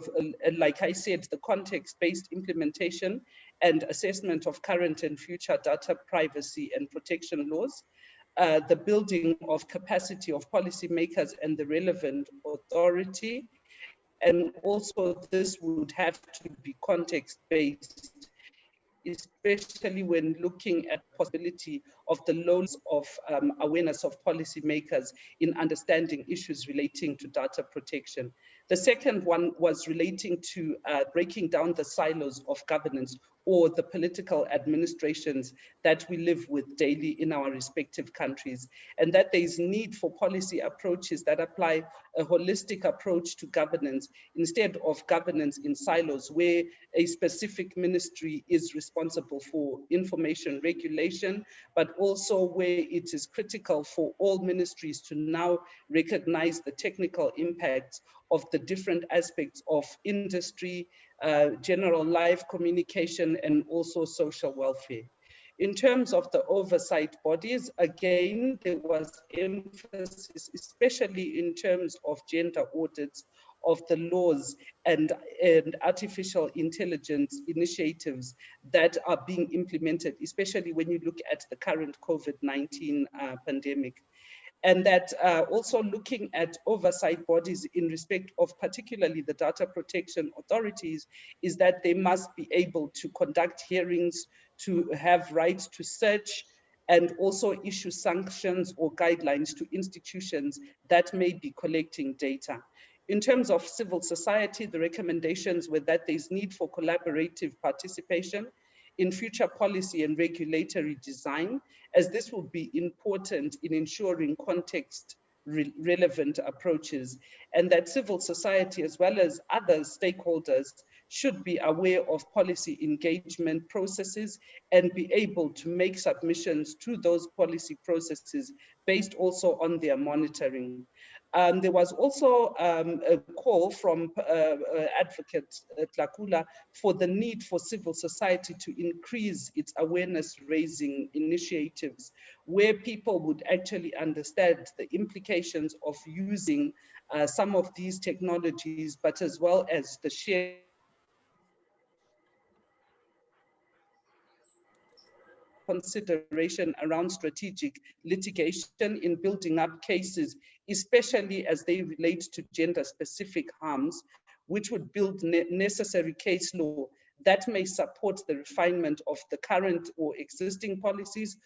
like I said, the context-based implementation and assessment of current and future data privacy and protection laws, the building of capacity of policymakers and the relevant authority, and also this would have to be context-based, especially when looking at possibility of the lows of awareness of policymakers in understanding issues relating to data protection. The second one was relating to breaking down the silos of governance or the political administrations that we live with daily in our respective countries, and that there is need for policy approaches that apply a holistic approach to governance instead of governance in silos where a specific ministry is responsible for information regulation, but also where it is critical for all ministries to now recognize the technical impacts of the different aspects of industry, general life communication, and also social welfare. In terms of the oversight bodies, again, there was emphasis, especially in terms of gender audits of the laws and artificial intelligence initiatives that are being implemented, especially when you look at the current COVID-19 pandemic. And that also looking at oversight bodies in respect of particularly the data protection authorities is that they must be able to conduct hearings, to have rights to search, and also issue sanctions or guidelines to institutions that may be collecting data. In terms of civil society, the recommendations were that there's need for collaborative participation in future policy and regulatory design, as this will be important in ensuring context relevant approaches, and that civil society as well as other stakeholders should be aware of policy engagement processes and be able to make submissions to those policy processes based also on their monitoring. There was also a call from Advocate Tlakula for the need for civil society to increase its awareness raising initiatives where people would actually understand the implications of using some of these technologies, but as well as the shared consideration around strategic litigation in building up cases, especially as they relate to gender-specific harms, which would build necessary case law that may support the refinement of the current or existing policies,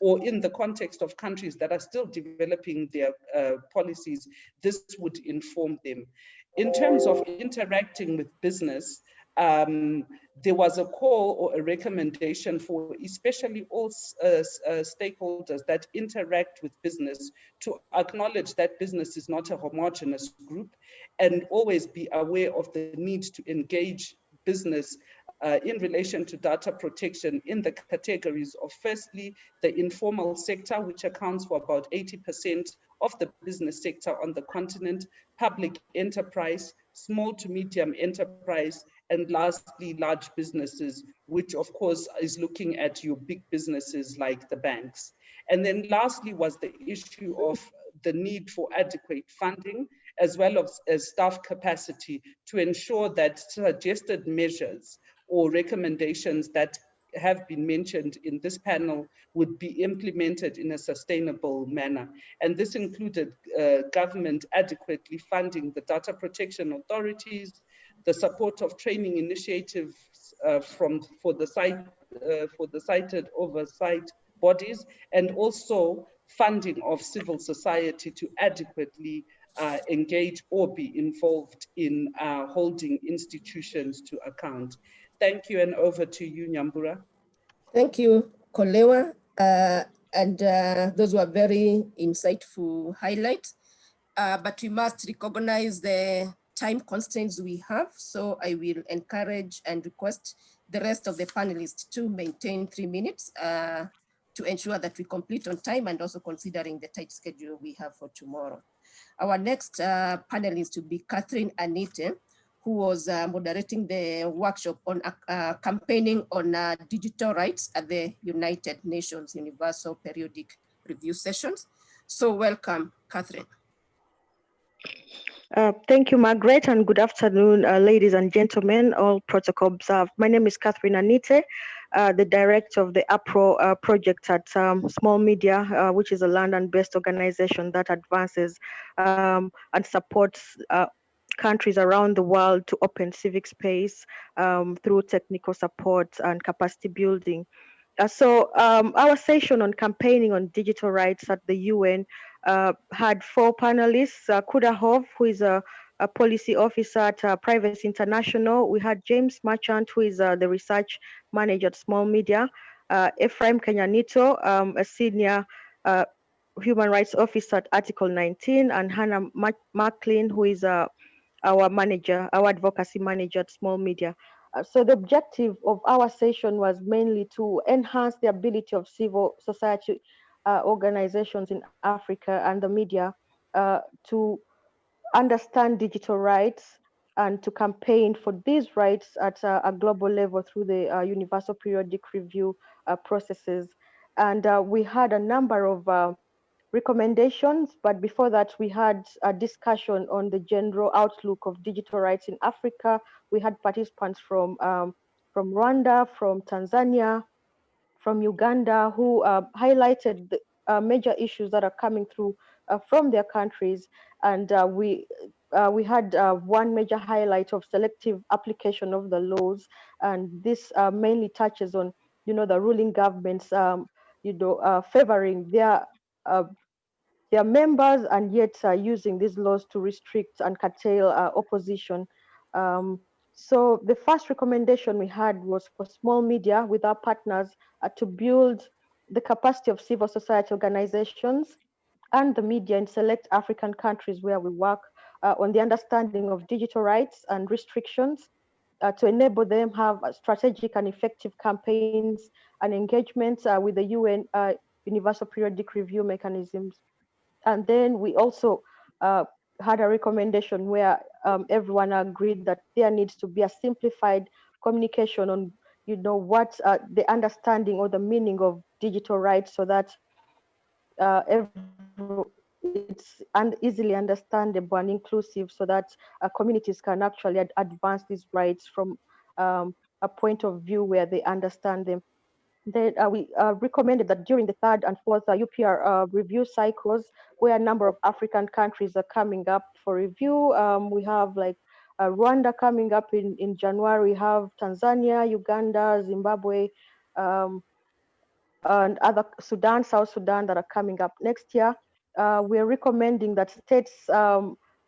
or in the context of countries that are still developing their policies, this would inform them. In terms of interacting with business, there was a call or a recommendation for especially all stakeholders that interact with business to acknowledge that business is not a homogeneous group and always be aware of the need to engage business in relation to data protection in the categories of, firstly, the informal sector, which accounts for about 80% of the business sector on the continent, public enterprise, small to medium enterprise, and lastly, large businesses, which of course is looking at your big businesses like the banks. And then lastly was the issue of the need for adequate funding as well as staff capacity to ensure that suggested measures or recommendations that have been mentioned in this panel would be implemented in a sustainable manner. And this included government adequately funding the data protection authorities, the support of training initiatives for the cited oversight bodies, and also funding of civil society to adequately engage or be involved in holding institutions to account. Thank you, and over to you, Nyambura. Thank you, Kolewa. Those were very insightful highlights. But we must recognize the time constraints we have. So I will encourage and request the rest of the panelists to maintain 3 minutes to ensure that we complete on time, and also considering the tight schedule we have for tomorrow. Our next panelist will be Catherine Anite, who was moderating the workshop on campaigning on digital rights at the United Nations Universal Periodic Review Sessions. So welcome, Catherine. Thank you, Margaret, and good afternoon, ladies and gentlemen, all protocol observed. My name is Catherine Anite, the director of the APRO project at Small Media, which is a London-based organization that advances and supports countries around the world to open civic space through technical support and capacity building. So our session on campaigning on digital rights at the UN had 4 panelists. Kudahov, who is a policy officer at Privacy International. We had James Marchant, who is the research manager at Small Media. Ephraim Kenyanito, a senior human rights officer at Article 19, and Hannah Macklin, who is our manager, our advocacy manager at Small Media. So the objective of our session was mainly to enhance the ability of civil society organizations in Africa and the media to understand digital rights and to campaign for these rights at a global level through the Universal Periodic Review processes. And we had a number of recommendations, but before that we had a discussion on the general outlook of digital rights in Africa. We had participants from Rwanda, from Tanzania, from Uganda, who highlighted the major issues that are coming through from their countries. And we had one major highlight of selective application of the laws, and this mainly touches on, the ruling governments, favoring their members and yet using these laws to restrict and curtail opposition. So the first recommendation we had was for Small Media with our partners to build the capacity of civil society organizations and the media in select African countries where we work on the understanding of digital rights and restrictions to enable them have strategic and effective campaigns and engagements with the UN Universal Periodic Review mechanisms. And then we also had a recommendation where everyone agreed that there needs to be a simplified communication on, what the understanding or the meaning of digital rights, so that it's easily understandable and inclusive, so that communities can actually advance these rights from a point of view where they understand them. Then we recommended that during the 3rd and 4th UPR review cycles, where a number of African countries are coming up for review, we have like Rwanda coming up in January, we have Tanzania, Uganda, Zimbabwe, and other Sudan, South Sudan that are coming up next year. We're recommending that states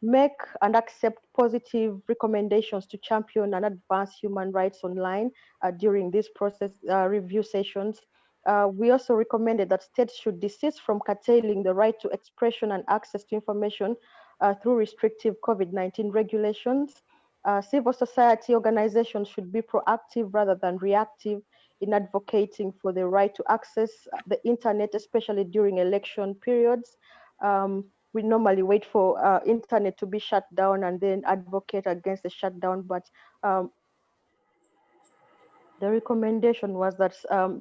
make and accept positive recommendations to champion and advance human rights online during this process review sessions. We also recommended that states should desist from curtailing the right to expression and access to information through restrictive COVID-19 regulations. Civil society organizations should be proactive rather than reactive in advocating for the right to access the internet, especially during election periods. We normally wait for internet to be shut down and then advocate against the shutdown, but the recommendation was that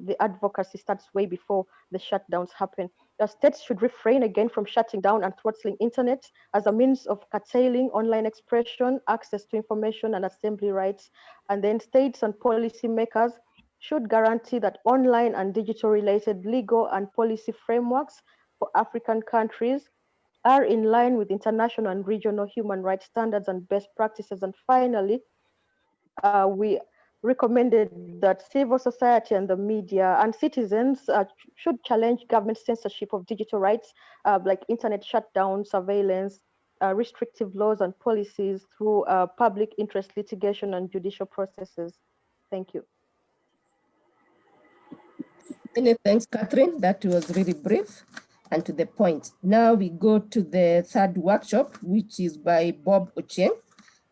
the advocacy starts way before the shutdowns happen. The states should refrain again from shutting down and throttling internet as a means of curtailing online expression, access to information and assembly rights. And then states and policymakers should guarantee that online and digital related legal and policy frameworks for African countries are in line with international and regional human rights standards and best practices. And finally, we recommended that civil society and the media and citizens should challenge government censorship of digital rights, like internet shutdown, surveillance, restrictive laws and policies through public interest litigation and judicial processes. Thank you. Many thanks, Catherine. That was really brief and to the point. Now we go to the third workshop, which is by Bob Ochieng.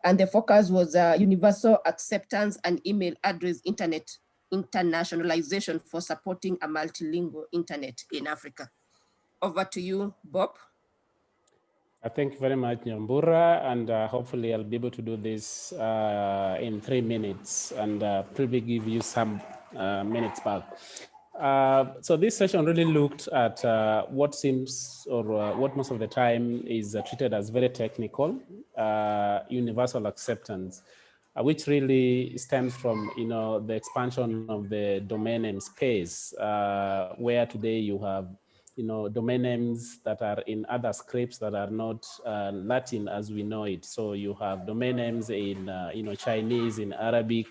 And the focus was universal acceptance and email address internet internationalization for supporting a multilingual internet in Africa. Over to you, Bob. Thank you very much, Nyambura, and hopefully I'll be able to do this in 3 minutes and probably give you some minutes back. So this session really looked at what seems, or what most of the time is treated as very technical, universal acceptance, which really stems from, the expansion of the domain name space, where today you have, domain names that are in other scripts that are not Latin as we know it. So you have domain names in, Chinese, in Arabic,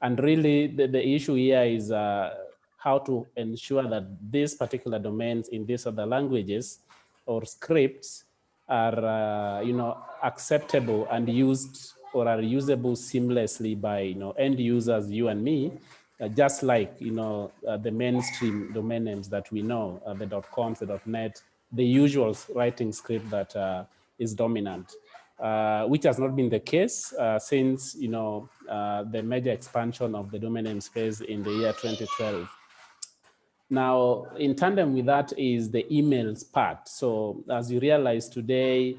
and really the issue here is how to ensure that these particular domains in these other languages or scripts are, acceptable and used or are usable seamlessly by, end users, you and me, just like, the mainstream domain names that we know, the .coms, the .net, the usual writing script that is dominant, which has not been the case since, the major expansion of the domain name space in the year 2012. Now, in tandem with that is the emails part. So as you realize today,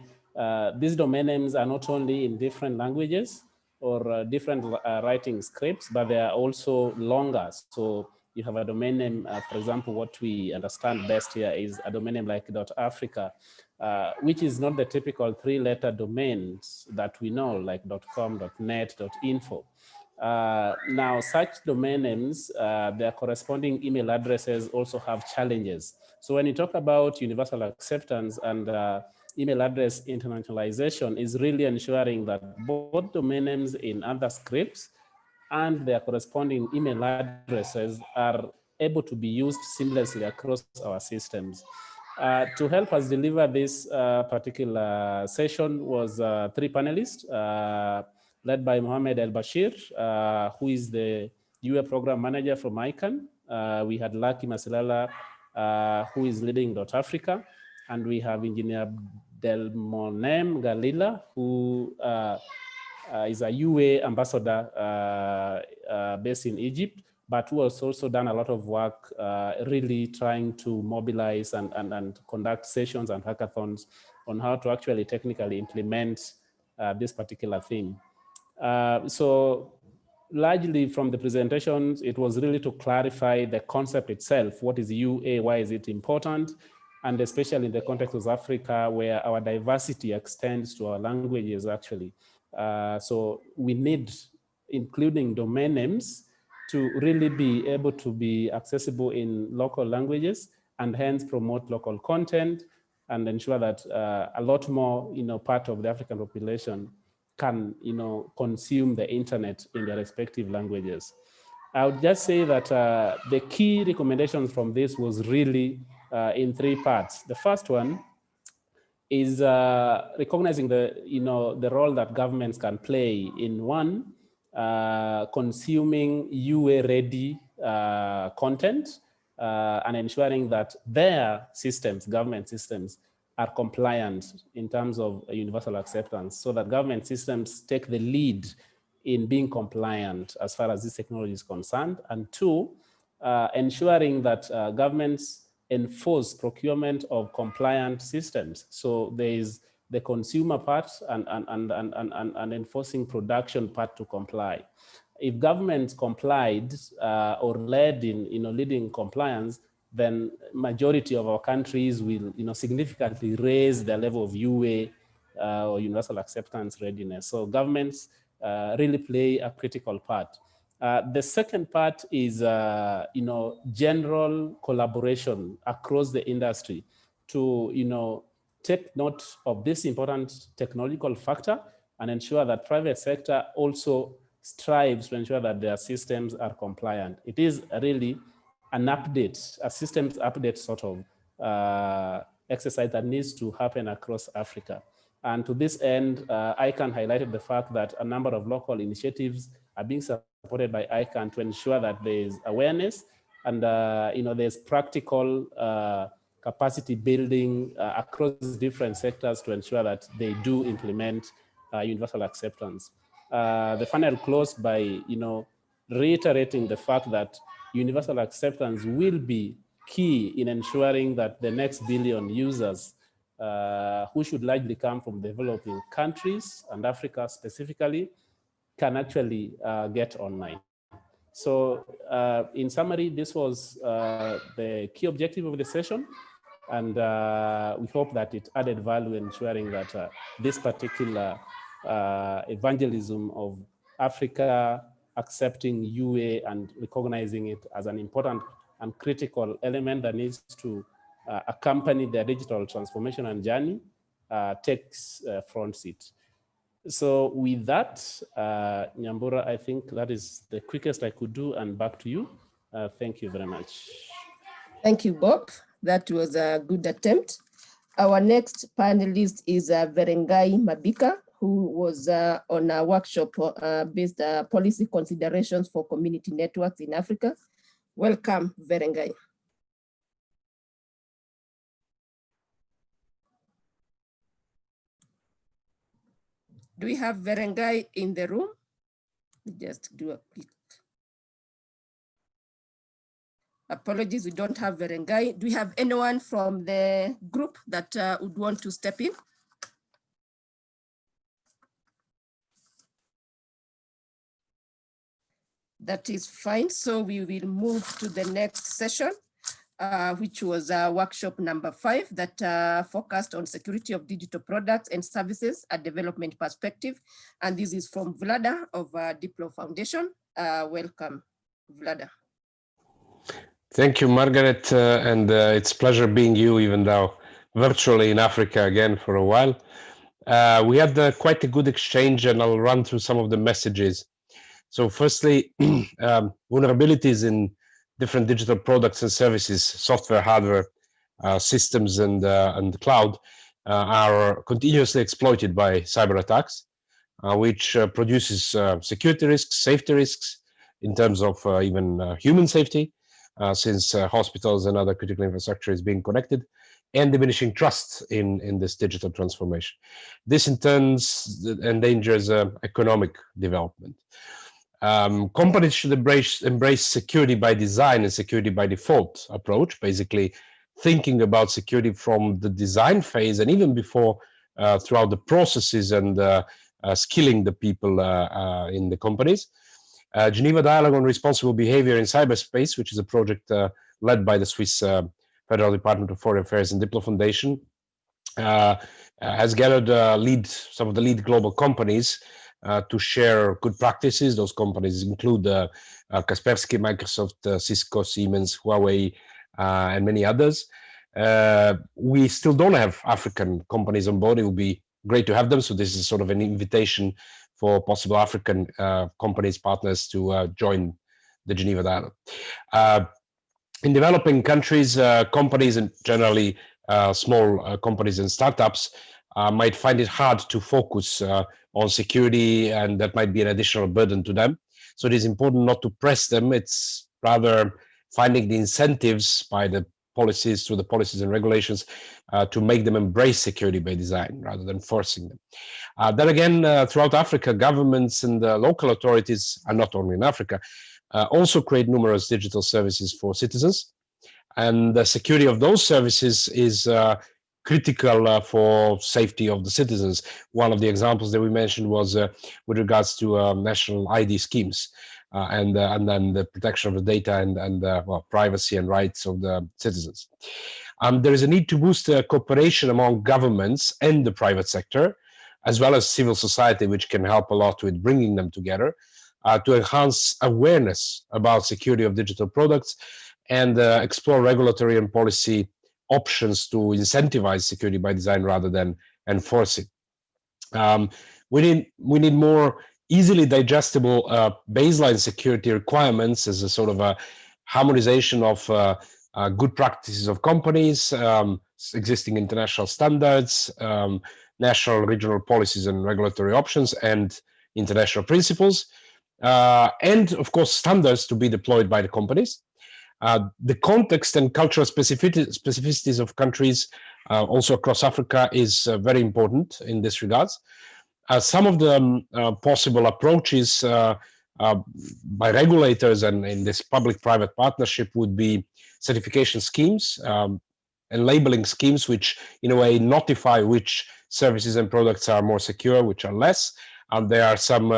these domain names are not only in different languages or different writing scripts, but they are also longer. So you have a domain name, for example, what we understand best here is a domain name like .africa, which is not the typical 3-letter domains that we know, like .com, .net, .info. Now, such domain names, their corresponding email addresses also have challenges. So when you talk about universal acceptance and email address internationalization, is really ensuring that both domain names in other scripts and their corresponding email addresses are able to be used seamlessly across our systems. To help us deliver this particular session was 3 panelists, led by Mohamed El Bashir, who is the UA program manager from ICANN. We had Lucky Masilala, who is leading .Africa, and we have Engineer Delmonem Galila, who is a UA ambassador based in Egypt, but who has also done a lot of work really trying to mobilize and conduct sessions and hackathons on how to actually technically implement this particular theme. So largely from the presentations, it was really to clarify the concept itself. What is UA? Why is it important? And especially in the context of Africa, where our diversity extends to our languages, actually. So we need, including domain names, to really be able to be accessible in local languages and hence promote local content and ensure that a lot more, part of the African population can, consume the internet in their respective languages. I would just say that the key recommendations from this was really in 3 parts. The first one is recognizing the role that governments can play in one, consuming UA-ready content and ensuring that their systems, government systems, are compliant in terms of universal acceptance, so that government systems take the lead in being compliant as far as this technology is concerned. And two, ensuring that governments enforce procurement of compliant systems. So there is the consumer part and enforcing production part to comply. If governments complied or led in leading compliance, then majority of our countries will significantly raise their level of UA or universal acceptance readiness. So governments really play a critical part. The second part is general collaboration across the industry to take note of this important technological factor and ensure that private sector also strives to ensure that their systems are compliant. It is really an update, a systems update sort of exercise that needs to happen across Africa. And to this end, ICANN highlighted the fact that a number of local initiatives are being supported by ICANN to ensure that there is awareness and there's practical capacity building across different sectors to ensure that they do implement universal acceptance. The final close by reiterating the fact that universal acceptance will be key in ensuring that the next billion users who should likely come from developing countries and Africa specifically can actually get online. So in summary, this was the key objective of the session. And we hope that it added value in ensuring that this particular evangelism of Africa accepting UA and recognizing it as an important and critical element that needs to accompany their digital transformation and journey takes front seat. So with that, Nyambura, I think that is the quickest I could do, and back to you. Thank you very much. Thank you, Bob. That was a good attempt. Our next panelist is Verengai Mabika, who was on a workshop based policy considerations for community networks in Africa. Welcome, Verengai. Do we have Verengai in the room? Just do a quick. Apologies, we don't have Verengai. Do we have anyone from the group that would want to step in? That is fine. So we will move to the next session, which was workshop number 5 that focused on security of digital products and services, a development perspective. And this is from Vlada of Diplo Foundation. Welcome, Vlada. Thank you, Margaret. And it's a pleasure being you, even though virtually in Africa again for a while. We had quite a good exchange, and I'll run through some of the messages. So firstly, vulnerabilities in different digital products and services, software, hardware, systems, and cloud are continuously exploited by cyber attacks, which produces security risks, safety risks in terms of even human safety, since hospitals and other critical infrastructure is being connected, and diminishing trust in this digital transformation. This in turn endangers economic development. Companies should embrace security by design and security by default approach, basically thinking about security from the design phase and even before throughout the processes and skilling the people in the companies. Geneva Dialogue on Responsible Behavior in Cyberspace, which is a project led by the Swiss Federal Department of Foreign Affairs and Diplo Foundation, has gathered some of the lead global companies to share good practices. Those companies include Kaspersky, Microsoft, Cisco, Siemens, Huawei, and many others. We still don't have African companies on board. It would be great to have them. So this is sort of an invitation for possible African companies, partners to join the Geneva Dialogue. In developing countries, companies and generally small companies and startups might find it hard to focus on security, and that might be an additional burden to them. So it is important not to press them. It's rather finding the incentives by the policies, through the policies and regulations, to make them embrace security by design rather than forcing them. Then again, throughout Africa, governments and local authorities, and not only in Africa, also create numerous digital services for citizens. And the security of those services is critical for safety of the citizens. One of the examples that we mentioned was with regards to national ID schemes and then the protection of the data and well, privacy and rights of the citizens. There is a need to boost cooperation among governments and the private sector, as well as civil society, which can help a lot with bringing them together to enhance awareness about security of digital products and explore regulatory and policy options to incentivize security by design rather than enforcing. We need more easily digestible baseline security requirements as a sort of a harmonization of good practices of companies, existing international standards, national regional policies and regulatory options, and international principles, and of course standards to be deployed by the companies. The context and cultural specificities of countries also across Africa is very important in this regards. Some of the possible approaches by regulators and in this public-private partnership would be certification schemes and labeling schemes, which in a way notify which services and products are more secure, which are less. And there are some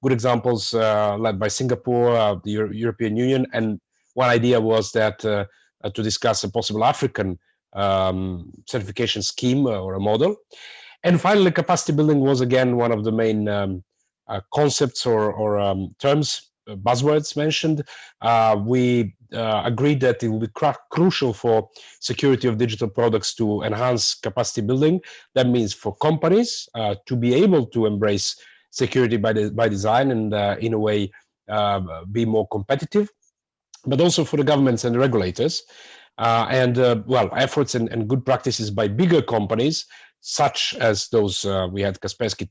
good examples led by Singapore, the European Union, and one idea was that to discuss a possible African certification scheme or a model. And finally, capacity building was again one of the main concepts or terms, buzzwords mentioned. We agreed that it will be crucial for security of digital products to enhance capacity building. That means for companies to be able to embrace security by design and in a way be more competitive, but also for the governments and the regulators. Well, efforts and good practices by bigger companies, such as those we had Kaspersky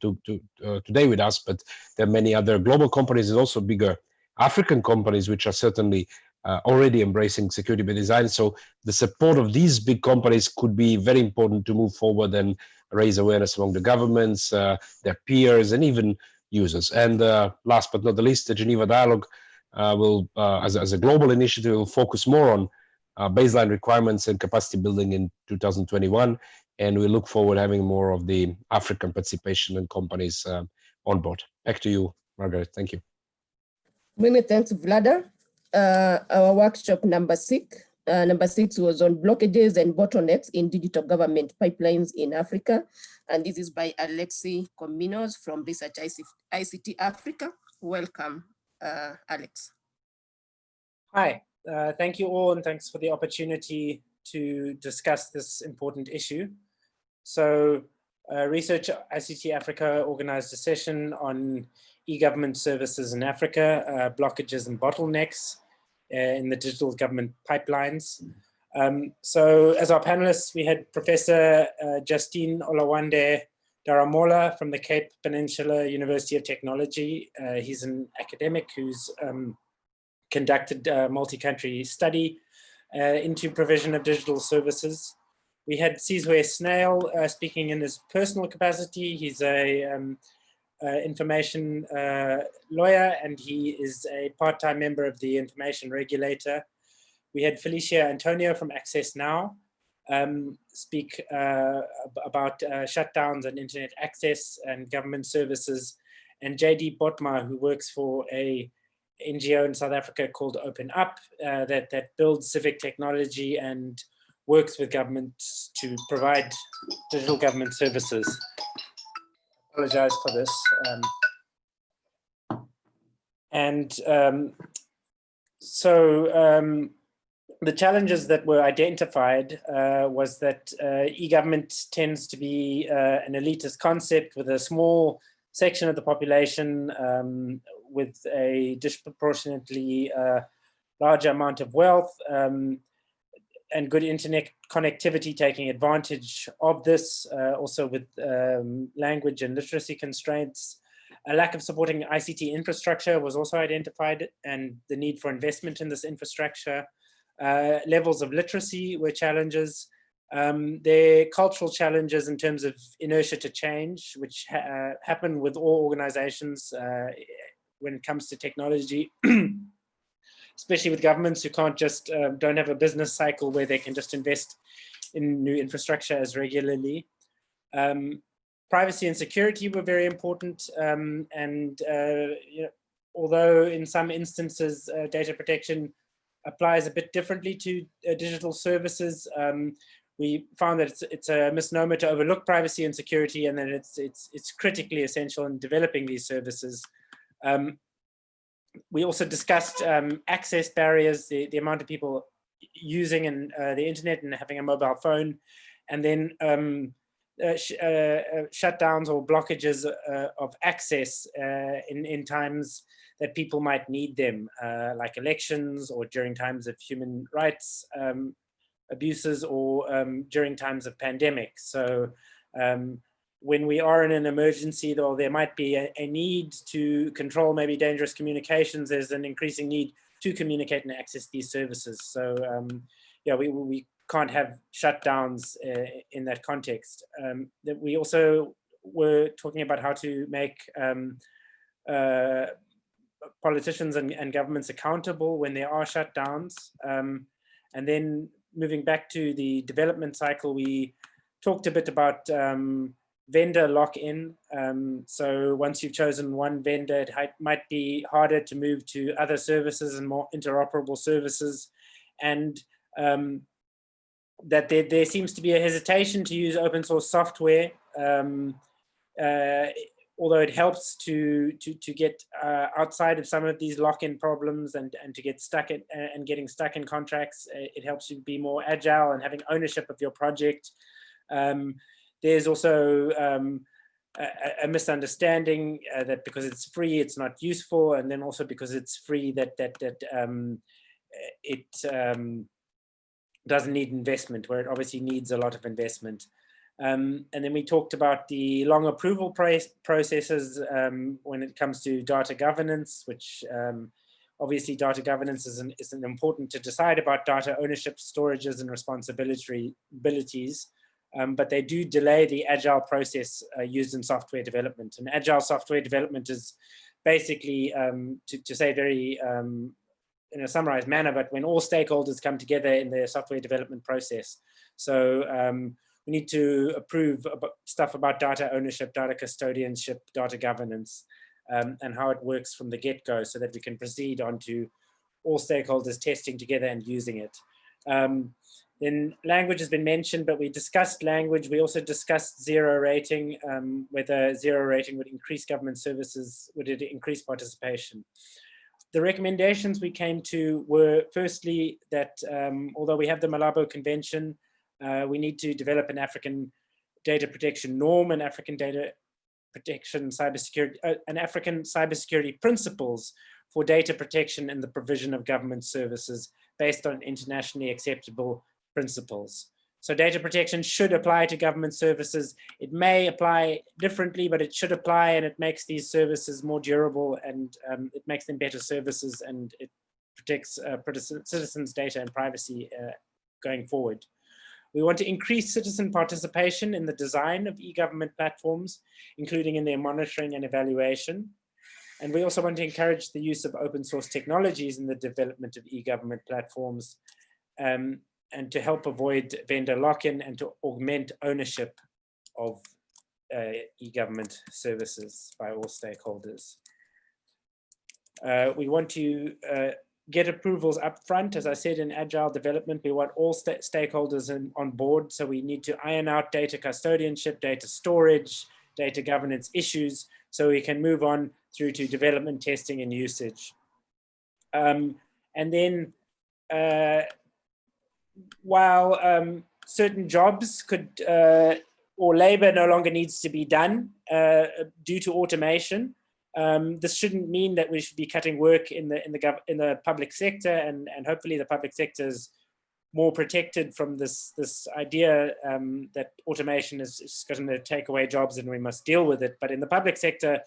today with us, but there are many other global companies and also bigger African companies, which are certainly already embracing security by design. So the support of these big companies could be very important to move forward and raise awareness among the governments, their peers, and even users. And last but not the least, the Geneva Dialogue will, as a global initiative, will focus more on baseline requirements and capacity building in 2021. And we look forward to having more of the African participation and companies on board. Back to you, Margaret. Thank you. Many thanks, Vlada. Our workshop number six was on blockages and bottlenecks in digital government pipelines in Africa. And this is by Alexi Cominos from Research ICT Africa. Welcome, Alex. Hi, thank you all, and thanks for the opportunity to discuss this important issue. So Research ICT Africa organized a session on e-government services in Africa, blockages and bottlenecks in the digital government pipelines. So as our panelists, we had Professor Justine Olawande Daramola from the Cape Peninsula University of Technology. He's an academic who's conducted a multi-country study into provision of digital services. We had Sizwe Snail speaking in his personal capacity. He's a information lawyer, and he is a part-time member of the information regulator. We had Felicia Antonio from Access Now speak about shutdowns and internet access and government services, and JD Botma, who works for a NGO in South Africa called Open Up that builds civic technology and works with governments to provide digital government services. I apologize for this. The challenges that were identified was that e-government tends to be an elitist concept with a small section of the population with a disproportionately large amount of wealth and good internet connectivity taking advantage of this, also with language and literacy constraints. A lack of supporting ICT infrastructure was also identified, and the need for investment in this infrastructure. Levels of literacy were challenges. There are cultural challenges in terms of inertia to change, which happen with all organizations when it comes to technology, especially with governments who can't just, don't have a business cycle where they can just invest in new infrastructure as regularly. Privacy and security were very important, and you know, although in some instances data protection applies a bit differently to digital services, we found that it's a misnomer to overlook privacy and security, and that it's critically essential in developing these services. We also discussed access barriers, the amount of people using the internet and having a mobile phone, and then shutdowns or blockages of access in times that people might need them, like elections or during times of human rights abuses, or during times of pandemics. So when we are in an emergency, though, there might be a need to control maybe dangerous communications, there's an increasing need to communicate and access these services. So yeah, we can't have shutdowns in that context. That we also were talking about how to make politicians and governments accountable when there are shutdowns. And then moving back to the development cycle, we talked a bit about vendor lock-in. So once you've chosen one vendor, it might be harder to move to other services and more interoperable services. And that there seems to be a hesitation to use open source software, although it helps to get outside of some of these lock-in problems and to get stuck and getting stuck in contracts. It helps you be more agile and having ownership of your project. There's also a misunderstanding that because it's free, it's not useful, and then also because it's free that it doesn't need investment, where it obviously needs a lot of investment. And then we talked about the long approval processes when it comes to data governance, which obviously data governance is important to decide about data ownership, storages, and responsibilities. But they do delay the agile process used in software development. And agile software development is basically, to say very in a summarized manner, but when all stakeholders come together in the software development process. So we need to approve stuff about data ownership, data custodianship, data governance, and how it works from the get-go, so that we can proceed on to all stakeholders testing together and using it. Then language has been mentioned, but we discussed language. We also discussed zero rating, whether zero rating would increase government services, would it increase participation? The recommendations we came to were firstly that although we have the Malabo Convention, we need to develop an African data protection norm, an African data protection cybersecurity, an African cybersecurity principles for data protection and the provision of government services based on internationally acceptable principles. So data protection should apply to government services. It may apply differently, but it should apply, and it makes these services more durable, and it makes them better services, and it protects citizens' data and privacy going forward. We want to increase citizen participation in the design of e-government platforms, including in their monitoring and evaluation. And we also want to encourage the use of open source technologies in the development of e-government platforms, and to help avoid vendor lock-in and to augment ownership of e-government services by all stakeholders. We want to get approvals up front. As I said, in agile development, we want all stakeholders on board. So we need to iron out data custodianship, data storage, data governance issues, so we can move on through to development, testing, and usage. And then while certain jobs could, or labor no longer needs to be done due to automation, this shouldn't mean that we should be cutting work in the public sector, and hopefully the public sector is more protected from this idea that automation is going to take away jobs and we must deal with it. But in the public sector,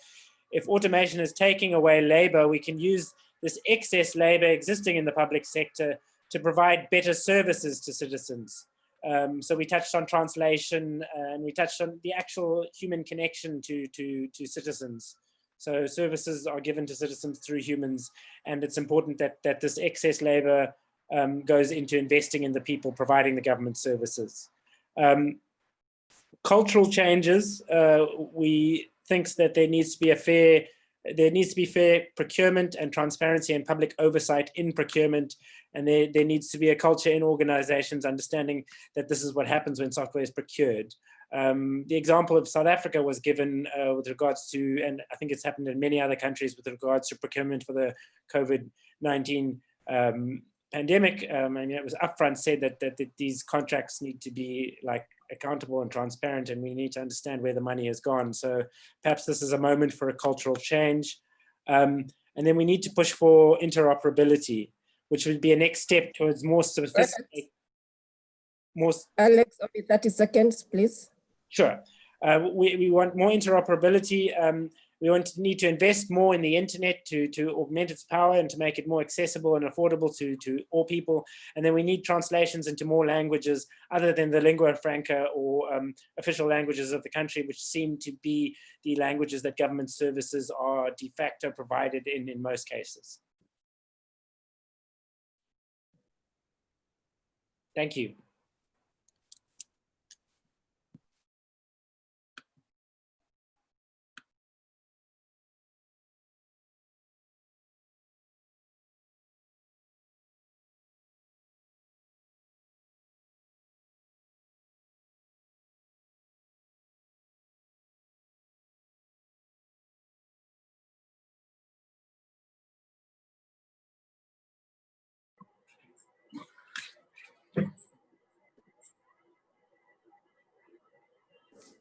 if automation is taking away labor, we can use this excess labor existing in the public sector to provide better services to citizens. So we touched on translation and we touched on the actual human connection to citizens. So services are given to citizens through humans, and it's important that this excess labor goes into investing in the people providing the government services. Cultural changes, we think that there needs to be fair procurement and transparency and public oversight in procurement. And there needs to be a culture in organizations understanding that this is what happens when software is procured. The example of South Africa was given with regards to, and I think it's happened in many other countries with regards to procurement for the COVID-19 pandemic. I mean, it was upfront said that these contracts need to be like accountable and transparent, and we need to understand where the money has gone. So perhaps this is a moment for a cultural change. And then we need to push for interoperability, which would be a next step towards more sophisticated. Alex, only 30 seconds, please. Sure. We want more interoperability. We need to invest more in the internet to augment its power and to make it more accessible and affordable to all people. And then we need translations into more languages other than the lingua franca or official languages of the country, which seem to be the languages that government services are de facto provided in most cases. Thank you.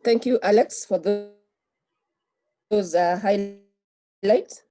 Thank you, Alex, for those highlights.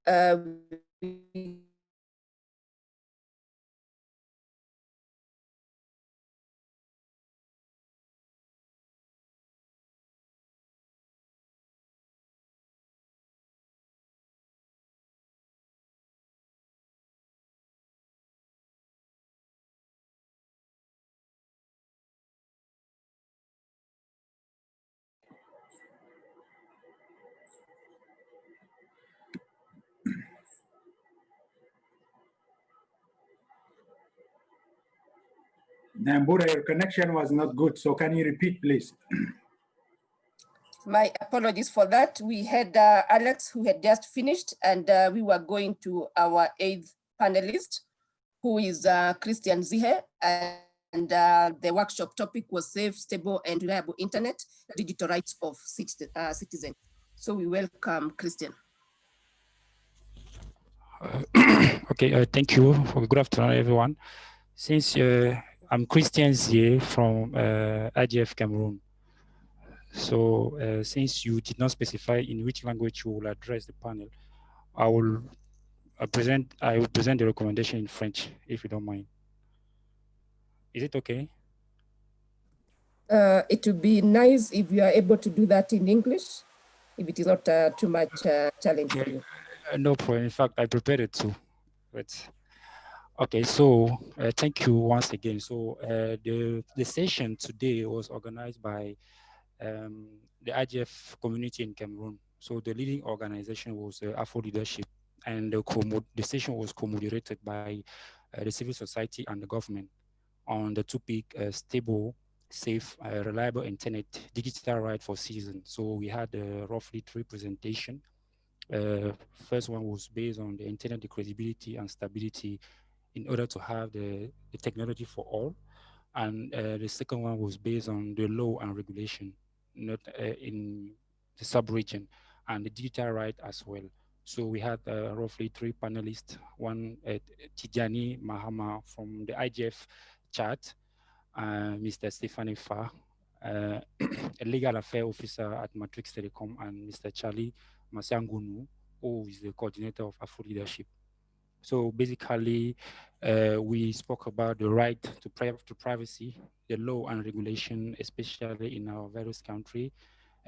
Nyambura, your connection was not good, so can you repeat, please? My apologies for that. We had Alex who had just finished, and we were going to our eighth panelist, who is Christian Zihe, and the workshop topic was safe, stable, and reliable internet, digital rights of citizens. So we welcome Christian. Okay, thank you. Good afternoon, everyone. Since I'm Christian Zihe from IGF Cameroon. So since you did not specify in which language you will address the panel, I will present the recommendation in French, if you don't mind. Is it okay? It would be nice if you are able to do that in English, if it is not too much challenge for you. No problem. In fact, I prepared it too. But okay, so thank you once again. So the session today was organized by the IGF community in Cameroon. So the leading organization was Afro Leadership, and the session was co-moderated by the civil society and the government on the topic stable, safe, reliable internet, digital right for citizens. So we had roughly 3 presentations. First one was based on the internet, the credibility and stability in order to have the technology for all. And the second one was based on the law and regulation, not in the sub-region, and the digital right as well. So we had roughly 3 panelists, one Tijani Mahama from the IGF chat, Mr. Stephanie Fa, a legal affairs officer at Matrix Telecom, and Mr. Charlie Masiangunu, who is the coordinator of Afro Leadership. So basically, we spoke about the right to privacy, the law and regulation, especially in our various countries,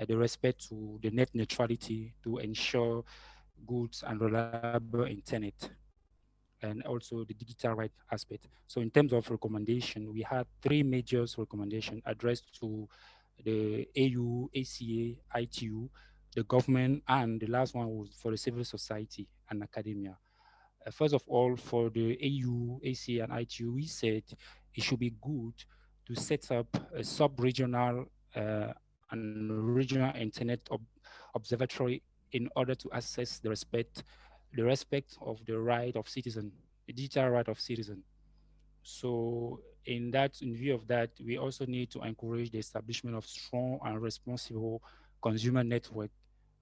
the respect to the net neutrality to ensure good and reliable internet. and also the digital right aspect. So in terms of recommendation, we had 3 major recommendations addressed to the AU, ACA, ITU, the government, and the last one was for the civil society and academia. First of all, for the AU, ACA, and ITU, we said it should be good to set up a sub-regional and regional internet observatory in order to assess the respect of the right of citizen, the digital right of citizen. So in view of that, we also need to encourage the establishment of strong and responsible consumer network.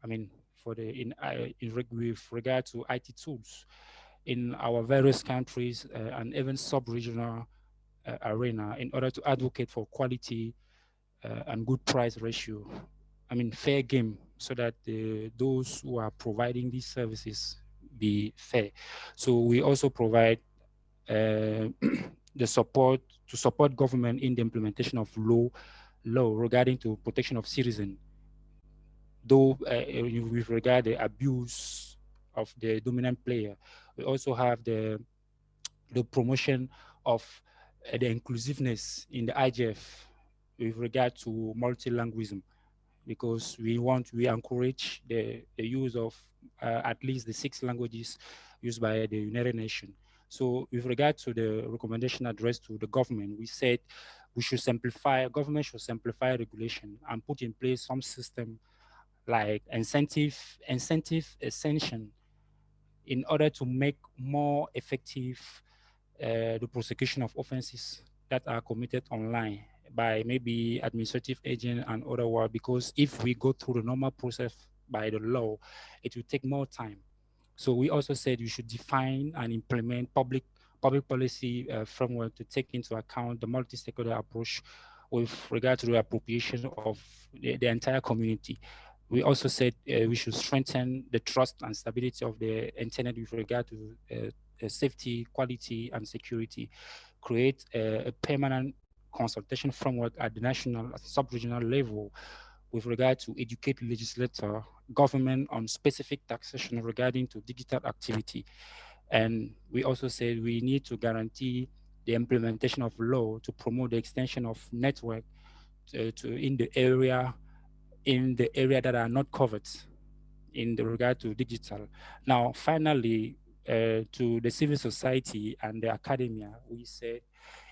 I mean, with regard to IT tools in our various countries and even sub-regional arena in order to advocate for quality and good price ratio. I mean, fair game, so that those who are providing these services be fair. So we also provide the support to support government in the implementation of law regarding to protection of citizen, though with regard the abuse of the dominant player. We also have the promotion of the inclusiveness in the IGF with regard to multilingualism, because we encourage the use of at least the 6 languages used by the United Nations. So with regard to the recommendation addressed to the government, we said government should simplify regulation and put in place some system like incentive ascension in order to make more effective the prosecution of offenses that are committed online by maybe administrative agent and otherwise, because if we go through the normal process by the law, it will take more time. So we also said we should define and implement public policy framework to take into account the multi-stakeholder approach with regard to the appropriation of the entire community. We also said we should strengthen the trust and stability of the internet with regard to safety, quality, and security. Create a permanent consultation framework at the national, sub-regional level with regard to educate legislator, government on specific taxation regarding to digital activity. And we also said we need to guarantee the implementation of law to promote the extension of network in the area that are not covered in the regard to digital. Now, finally, to the civil society and the academia, we said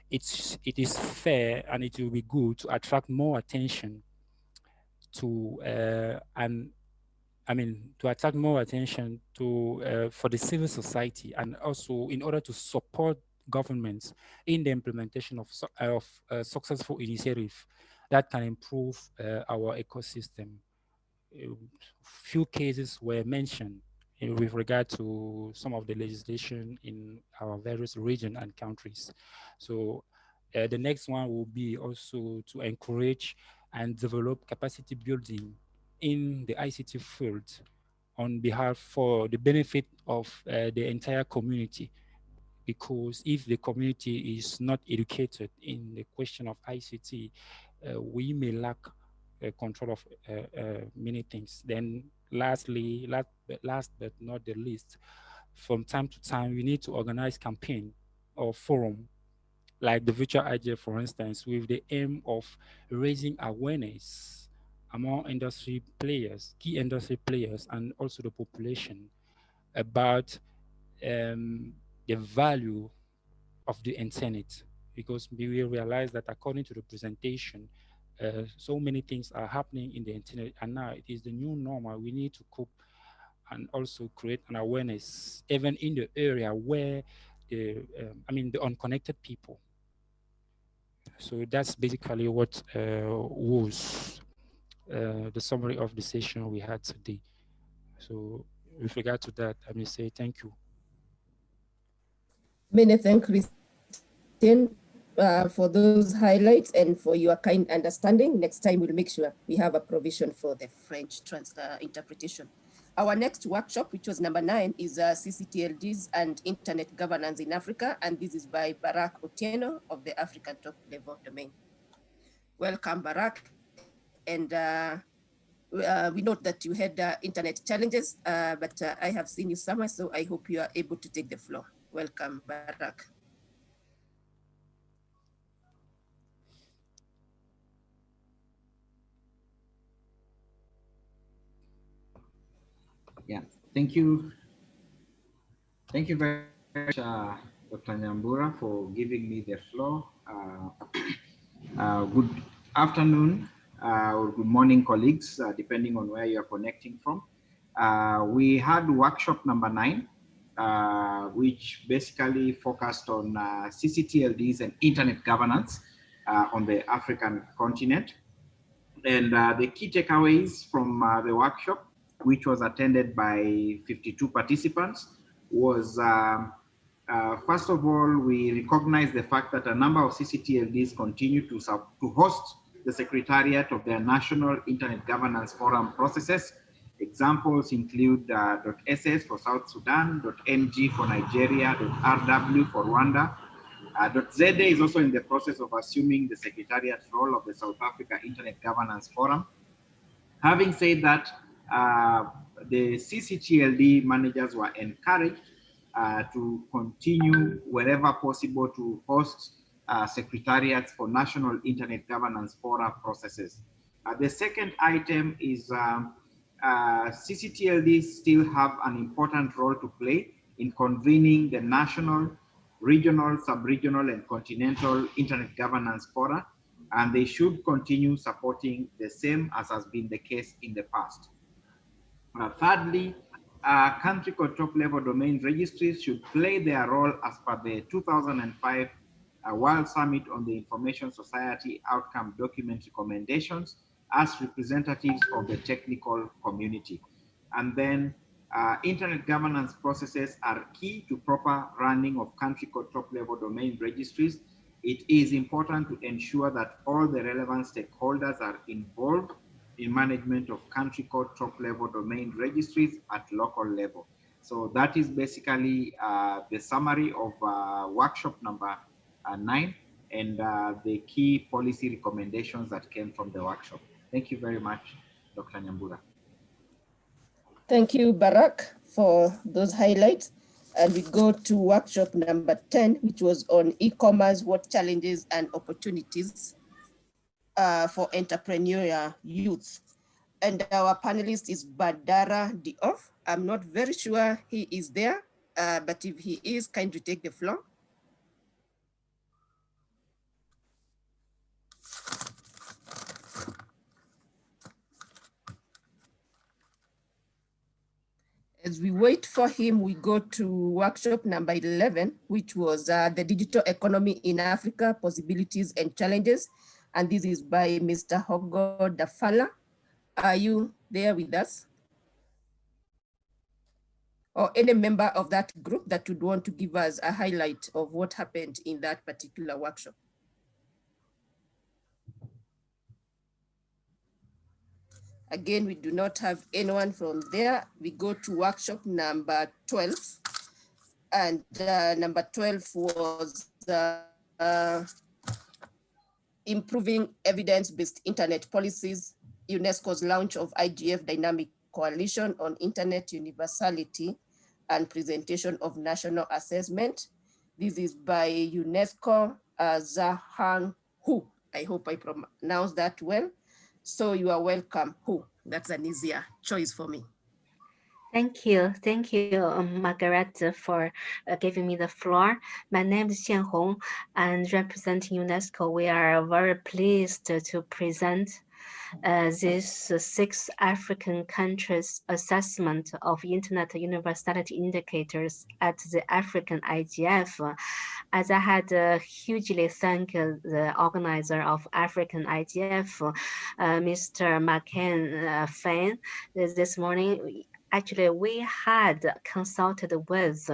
it is fair and it will be good to attract more attention to attract more attention to for the civil society, and also in order to support governments in the implementation of successful initiative that can improve our ecosystem. Few cases were mentioned with regard to some of the legislation in our various regions and countries. So the next one will be also to encourage and develop capacity building in the ICT field on behalf for the benefit of the entire community. Because if the community is not educated in the question of ICT, we may lack control of many things. Then lastly, last but not the least, from time to time, we need to organize campaign or forum like the virtual IGF, for instance, with the aim of raising awareness among industry players, key industry players, and also the population about the value of the internet, because we realize that according to the presentation, so many things are happening in the internet, and now it is the new normal. We need to cope and also create an awareness, even in the area where the unconnected people. So that's basically what was the summary of the session we had today. So with regard to that, I may say thank you. Many thanks, Christian, for those highlights and for your kind understanding. Next time, we'll make sure we have a provision for the French interpretation. Our next workshop, which was number 9, is CCTLDs and Internet Governance in Africa, and this is by Barak Otieno of the African Top Level Domain. Welcome, Barak. And we note that you had internet challenges, but I have seen you somewhere, so I hope you are able to take the floor. Welcome, Barak. Yeah, thank you. Thank you very much, Dr. Nyambura, for giving me the floor. Good afternoon or good morning, colleagues, depending on where you're connecting from. We had workshop number 9, which basically focused on CCTLDs and internet governance on the African continent. And the key takeaways from the workshop, which was attended by 52 participants, was first of all, we recognize the fact that a number of CCTLDs continue to host the Secretariat of their National Internet Governance Forum processes. Examples include .ss for South Sudan, .ng for Nigeria, .rw for Rwanda. .za is also in the process of assuming the Secretariat role of the South Africa Internet Governance Forum. Having said that, the CCTLD managers were encouraged to continue wherever possible to host secretariats for national internet governance forum processes. The second item is CCTLDs still have an important role to play in convening the national, regional, sub-regional, and continental internet governance fora, and they should continue supporting the same as has been the case in the past. Thirdly, country code top-level domain registries should play their role as per the 2005 World Summit on the Information Society Outcome Document recommendations as representatives of the technical community. And then internet governance processes are key to proper running of country code top-level domain registries. It is important to ensure that all the relevant stakeholders are involved in management of country code top-level domain registries at local level. So that is basically the summary of workshop number 9 and the key policy recommendations that came from the workshop. Thank you very much, Dr. Nyambura. Thank you, Barak, for those highlights. And we go to workshop number 10, which was on e-commerce, what challenges and opportunities for entrepreneurial youth. And our panelist is Badara Diouf. I'm not very sure he is there, but if he is, kindly take the floor. As we wait for him, we go to workshop number 11, which was the digital economy in Africa, possibilities and challenges. And this is by Mr. Hogo Dafala. Are you there with us? Or any member of that group that would want to give us a highlight of what happened in that particular workshop? Again, we do not have anyone from there. We go to workshop number 12. And number 12 was improving evidence-based internet policies, UNESCO's launch of IGF Dynamic Coalition on Internet Universality and presentation of national assessment. This is by UNESCO Zahan Hu. I hope I pronounced that well. So you are welcome, Hu. That's an easier choice for me. Thank you, Margaret, for giving me the floor. My name is Xian Hong, and representing UNESCO, we are very pleased to present this 6 African countries assessment of Internet Universality indicators at the African IGF. As I had hugely thank the organizer of African IGF, Mr. Maken Fan, this morning. Actually, we had consulted with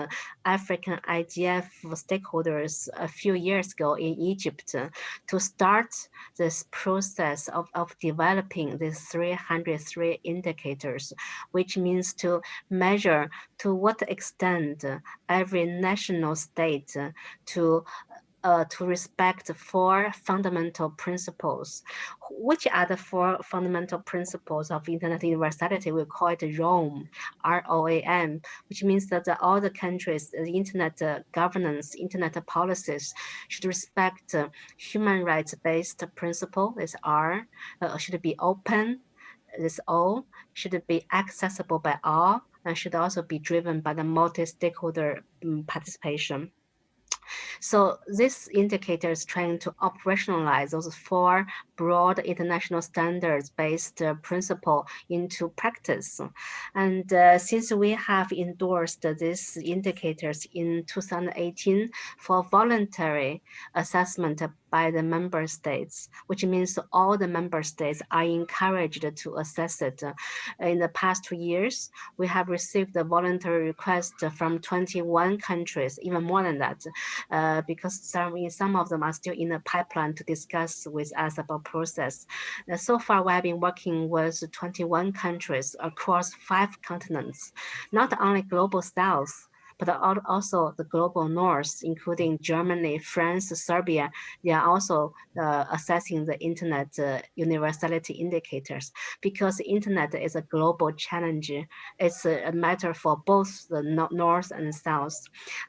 African IGF stakeholders a few years ago in Egypt to start this process of developing these 303 indicators, which means to measure to what extent every national state to to respect 4 fundamental principles. Which are the 4 fundamental principles of internet universality? We call it ROAM, R-O-A-M, which means that all the countries, the internet governance, internet policies should respect human rights-based principle, is R, should be open, this O, should be accessible by all, and should also be driven by the multi-stakeholder participation. So this indicator is trying to operationalize those 4 broad international standards-based principle into practice. And since we have endorsed these indicators in 2018 for voluntary assessment by the member states, which means all the member states are encouraged to assess it. In the past 2 years, we have received a voluntary request from 21 countries, even more than that, because some of them are still in the pipeline to discuss with us about process. So far, we have been working with 21 countries across 5 continents, not only global south, but also the global north, including Germany, France, Serbia. They are also assessing the internet universality indicators, because the internet is a global challenge. It's a matter for both the north and south.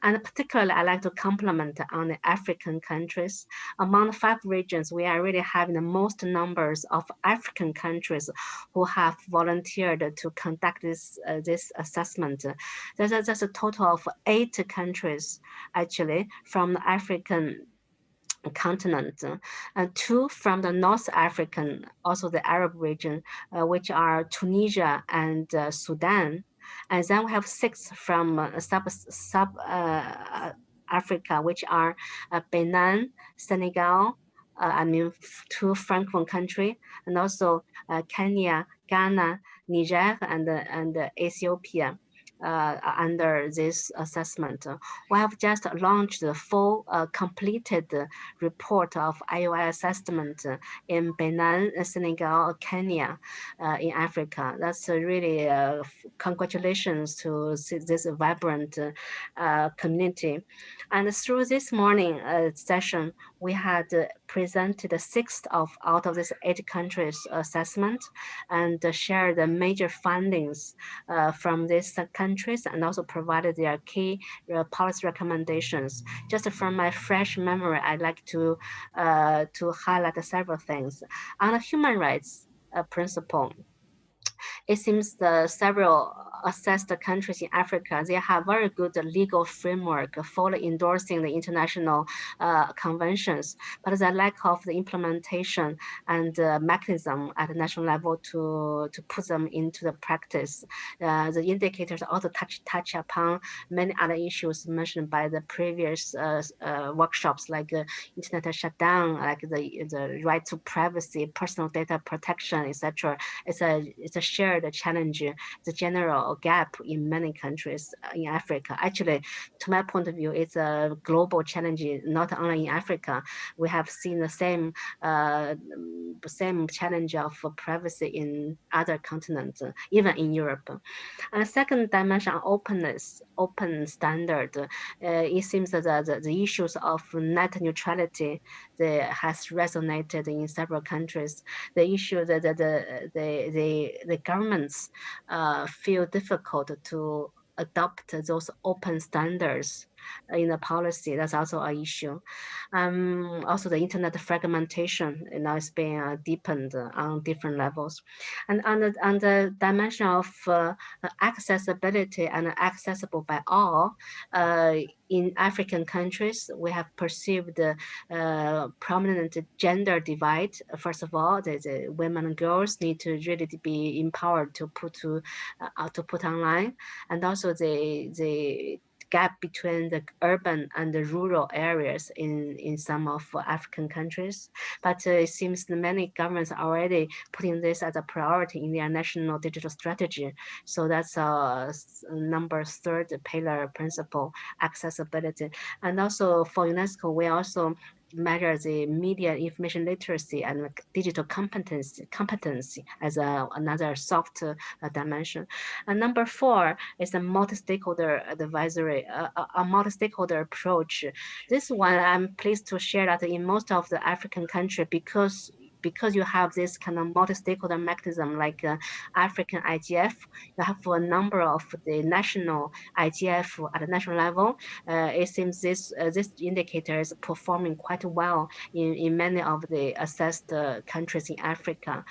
And particularly, I like to compliment on the African countries. Among the 5 regions, we are really having the most numbers of African countries who have volunteered to conduct this assessment. There's a total of 8 countries, actually, from the African continent, and 2 from the North African, also the Arab region, which are Tunisia and Sudan. And then we have 6 from Africa, which are Benin, Senegal, 2 Francophone countries, and also Kenya, Ghana, Niger, and Ethiopia. Under this assessment, we have just launched the full completed report of IOI assessment in Benin, Senegal, Kenya, in Africa. That's really congratulations to this vibrant community. And through this morning session, we had presented 6 out of these 8 countries assessment, and shared the major findings from these countries, and also provided their key policy recommendations. Just from my fresh memory, I'd like to highlight several things. On the human rights principle, it seems the several assessed countries in Africa, they have very good legal framework for endorsing the international conventions, but the lack of the implementation and mechanism at the national level to put them into the practice. The indicators also touch upon many other issues mentioned by the previous workshops, like internet shutdown, like the right to privacy, personal data protection, etc. It's a shared challenge, the general gap in many countries in Africa. Actually, to my point of view, it's a global challenge, not only in Africa. We have seen the same challenge of privacy in other continents, even in Europe. And second dimension, openness, open standard. It seems that the issues of net neutrality has resonated in several countries. The issue that the governments feel difficult to adopt those open standards in the policy. That's also an issue. Also, the internet fragmentation is being deepened on different levels. And on the dimension of accessibility and accessible by all, in African countries, we have perceived prominent gender divide. First of all, the women and girls need to really be empowered to put online, and also the gap between the urban and the rural areas in some of African countries. But it seems many governments are already putting this as a priority in their national digital strategy. So that's number 3rd pillar principle, accessibility. And also for UNESCO, we also measure the media information literacy and digital competency as another soft dimension. And number 4 is a multi-stakeholder advisory, a multi-stakeholder approach. This one, I'm pleased to share that in most of the African countries, because you have this kind of multi-stakeholder mechanism like African IGF, you have a number of the national IGF at the national level. It seems this indicator is performing quite well in many of the assessed countries in Africa.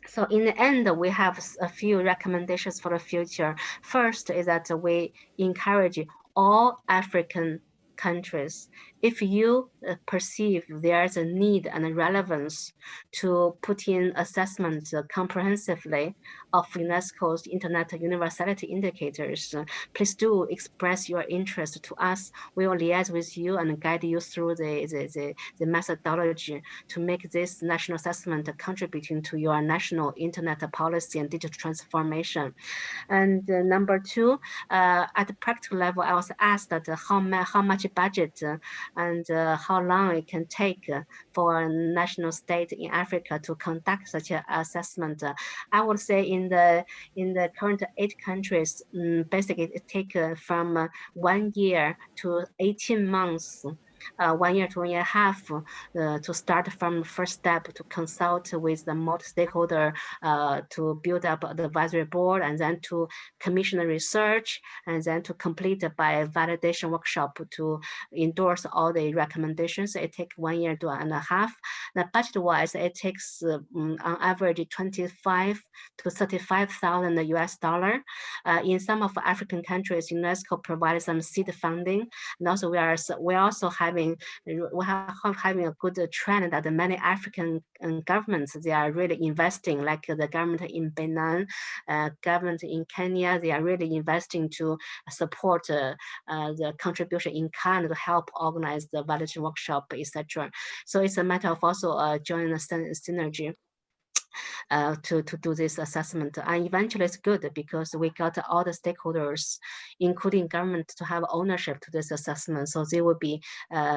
So in the end, we have a few recommendations for the future. First is that we encourage all African countries, if you perceive there's a need and a relevance to put in assessment comprehensively of UNESCO's Internet universality indicators, please do express your interest to us. We will liaise with you and guide you through the methodology to make this national assessment contributing to your national Internet policy and digital transformation. And number 2, at the practical level, I was asked that how much budget and how long it can take for a national state in Africa to conduct such an assessment. I would say in the current 8 countries, basically it takes from 1 year to 18 months. 1 year to 1 year and a half to start from first step to consult with the multi-stakeholder to build up the advisory board, and then to commission the research, and then to complete by validation workshop to endorse all the recommendations. It takes 1 year to 1.5 years. Now, budget-wise, it takes on average 25 to 35,000 US dollar. In some of African countries, UNESCO provides some seed funding, and also we are also having a good trend that many African governments, they are really investing, like the government in Benin, government in Kenya, they are really investing to support the contribution in kind to help organize the validation workshop, etc. So it's a matter of also joining a synergy. To do this assessment, and eventually it's good because we got all the stakeholders, including government, to have ownership to this assessment, so they will be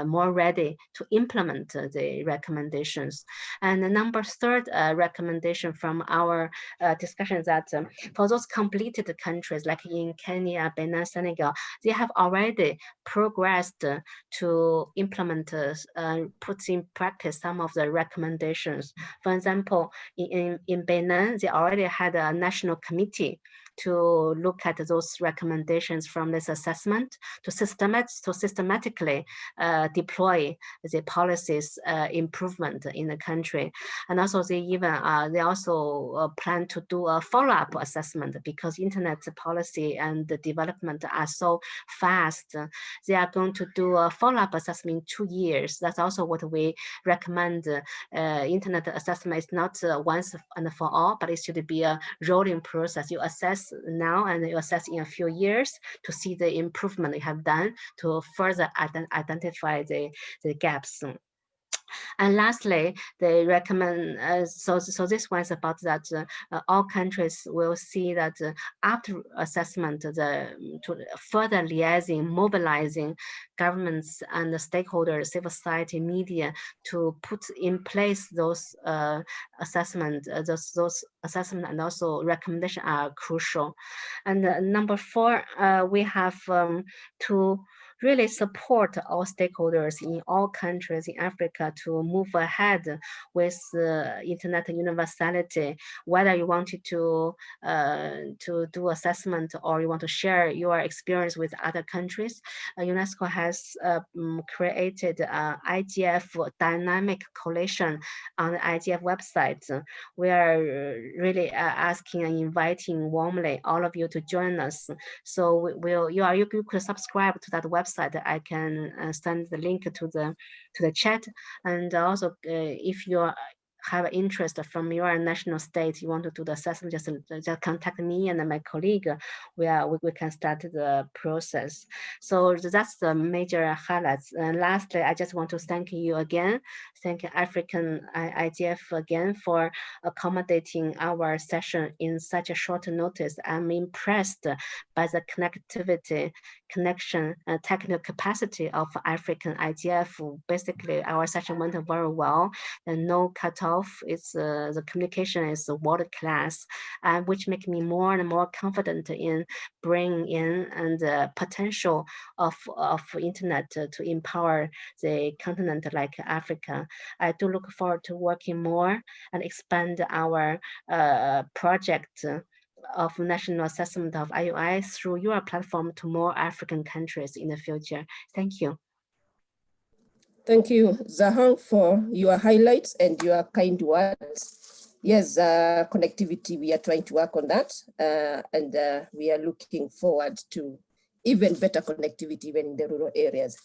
more ready to implement the recommendations. And the number 3 recommendation from our discussion is that for those completed countries like in Kenya, Benin, Senegal, they have already progressed to implement, put in practice some of the recommendations. For example, in Benin, they already had a national committee to look at those recommendations from this assessment to systematically deploy the policies improvement in the country. And also they also plan to do a follow-up assessment because internet policy and the development are so fast. They are going to do a follow-up assessment in 2 years. That's also what we recommend. Internet assessment is not once and for all, but it should be a rolling process. You assess now and you assess in a few years to see the improvement you have done to further identify the gaps. And lastly, they recommend, so this one is about that all countries will see that after assessment, to further liaising, mobilizing governments and the stakeholders, civil society, media, to put in place those assessment, those assessment and also recommendation are crucial. And number 4, we have to really support all stakeholders in all countries in Africa to move ahead with internet universality. Whether you wanted to do assessment or you want to share your experience with other countries, UNESCO has created IGF dynamic coalition on the IGF website. We are really asking and inviting warmly all of you to join us. So you could subscribe to that website. I can send the link to the chat, and also if you have interest from your national state, you want to do the assessment, just contact me and my colleague. We can start the process. So that's the major highlights. And lastly, I just want to thank you again. Thank African IGF again for accommodating our session in such a short notice. I'm impressed by the connection and technical capacity of African IGF. Basically, our session went very well, and no cutoff. It's the communication is world class, which make me more and more confident in bringing in and the potential of internet to empower the continent like Africa. I do look forward to working more and expand our project of national assessment of IUI through your platform to more African countries in the future. Thank you. Thank you, Zahang, for your highlights and your kind words. Yes, connectivity, we are trying to work on that, and we are looking forward to even better connectivity even in the rural areas.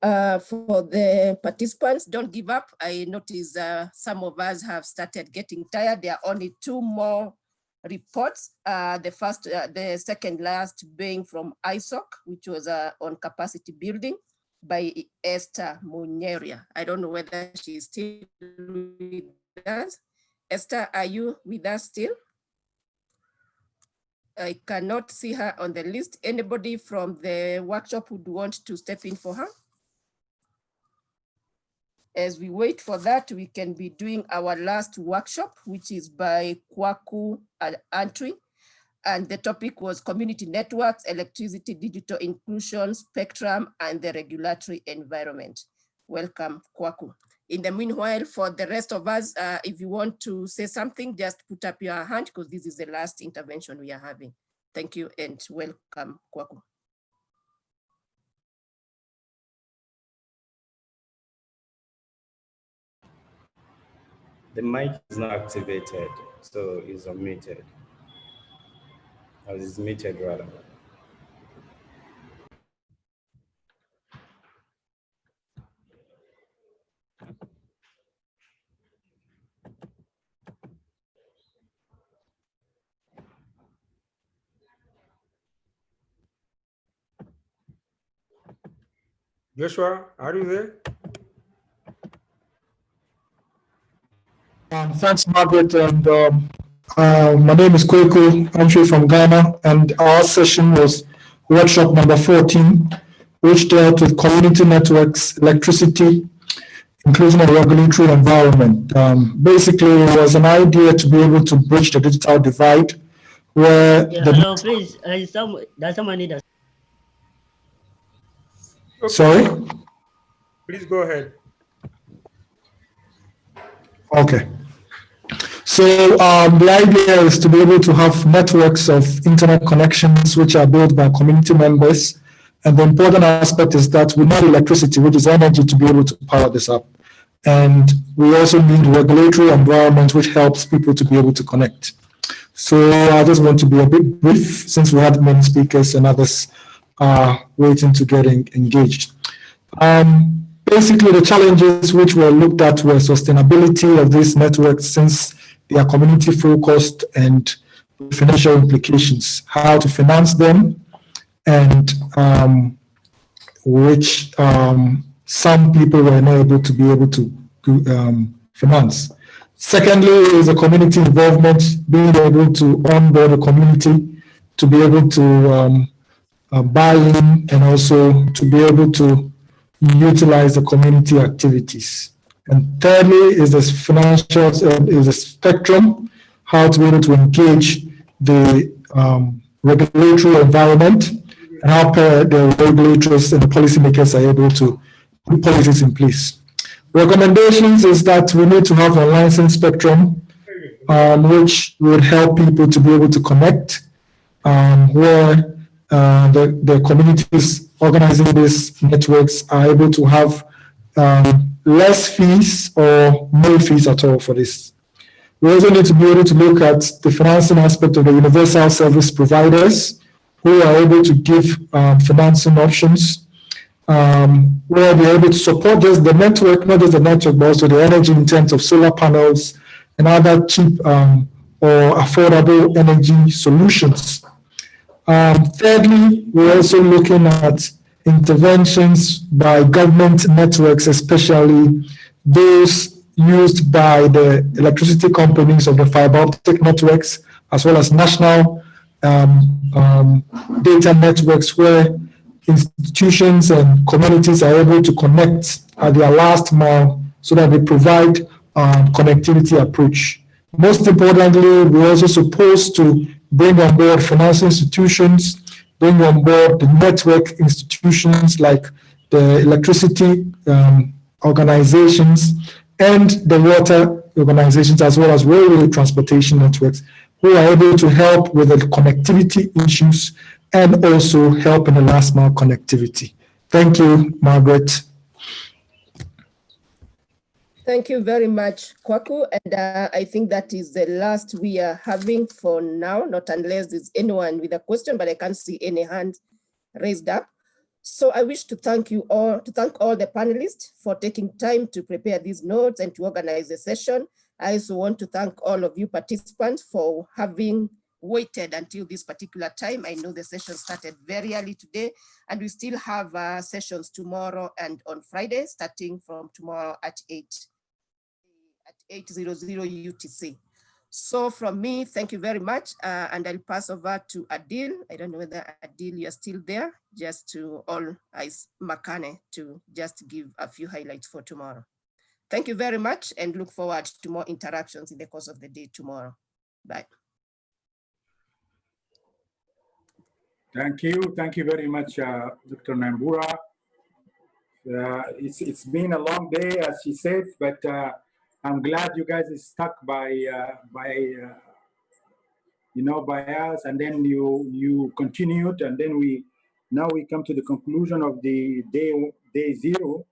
For the participants, don't give up. I notice some of us have started getting tired. There are only 2 more reports. The second last being from ISOC, which was on capacity building by Esther Munyeria. I don't know whether she's still with us. Esther, are you with us still? I cannot see her on the list. Anybody from the workshop would want to step in for her? As we wait for that, we can be doing our last workshop, which is by Kwaku Antwi. And the topic was community networks, electricity, digital inclusion, spectrum, and the regulatory environment. Welcome, Kwaku. In the meanwhile, for the rest of us, if you want to say something, just put up your hand because this is the last intervention we are having. Thank you and welcome, Kwaku. The mic is not activated, so it's unmuted. Or it's muted rather. Joshua, are you there? Thanks, Margaret. And my name is Kweku Antwi from Ghana, and our session was workshop number 14, which dealt with community networks, electricity, inclusion and regulatory environment. Basically, it was an idea to be able to bridge the digital divide, where hello, please. Does someone need us? Okay. Sorry? Please go ahead. Okay. So the idea is to be able to have networks of internet connections which are built by community members. And the important aspect is that we need electricity, which is energy, to be able to power this up. And we also need regulatory environment, which helps people to be able to connect. So I just want to be a bit brief since we had many speakers and others are waiting to get engaged. Basically, the challenges which were looked at were sustainability of these networks since they are community focused and financial implications, how to finance them, and which some people were not able to be able to finance. Secondly, is the community involvement, being able to onboard a community to be able to buy in and also to be able to utilize the community activities. And thirdly is the financial, is the spectrum, how to be able to engage the regulatory environment and how the regulators and the policymakers are able to put policies in place. Recommendations is that we need to have a licensed spectrum, which would help people to be able to connect, where the communities organizing these networks are able to have less fees or no fees at all for this. We also need to be able to look at the financing aspect of the universal service providers who are able to give financing options where they're able to support just the network, not just the network, but also the energy in terms of solar panels and other cheap or affordable energy solutions. Thirdly, we're also looking at interventions by government networks, especially those used by the electricity companies of the fiber optic networks, as well as national data networks where institutions and communities are able to connect at their last mile so that they provide connectivity approach. Most importantly, we're also supposed to bring on board financial institutions, bring on board the network institutions like the electricity organizations and the water organizations, as well as railway transportation networks, who are able to help with the connectivity issues and also help in the last mile connectivity. Thank you, Margaret. Thank you very much, Kwaku. And I think that is the last we are having for now, not unless there's anyone with a question, but I can't see any hands raised up. So I wish to thank you all, to thank all the panelists for taking time to prepare these notes and to organize the session. I also want to thank all of you participants for having waited until this particular time. I know the session started very early today, and we still have sessions tomorrow and on Friday, starting from tomorrow at 8:00 UTC. So from me, thank you very much. And I'll pass over to Adil. I don't know whether Adil, you're still there, just to all eyes Makane to just give a few highlights for tomorrow. Thank you very much and look forward to more interactions in the course of the day tomorrow. Bye. Thank you very much, Dr. Nyambura. It's been a long day, as she said, but I'm glad you guys is stuck by us, and then you continued, and then now we come to the conclusion of the day zero.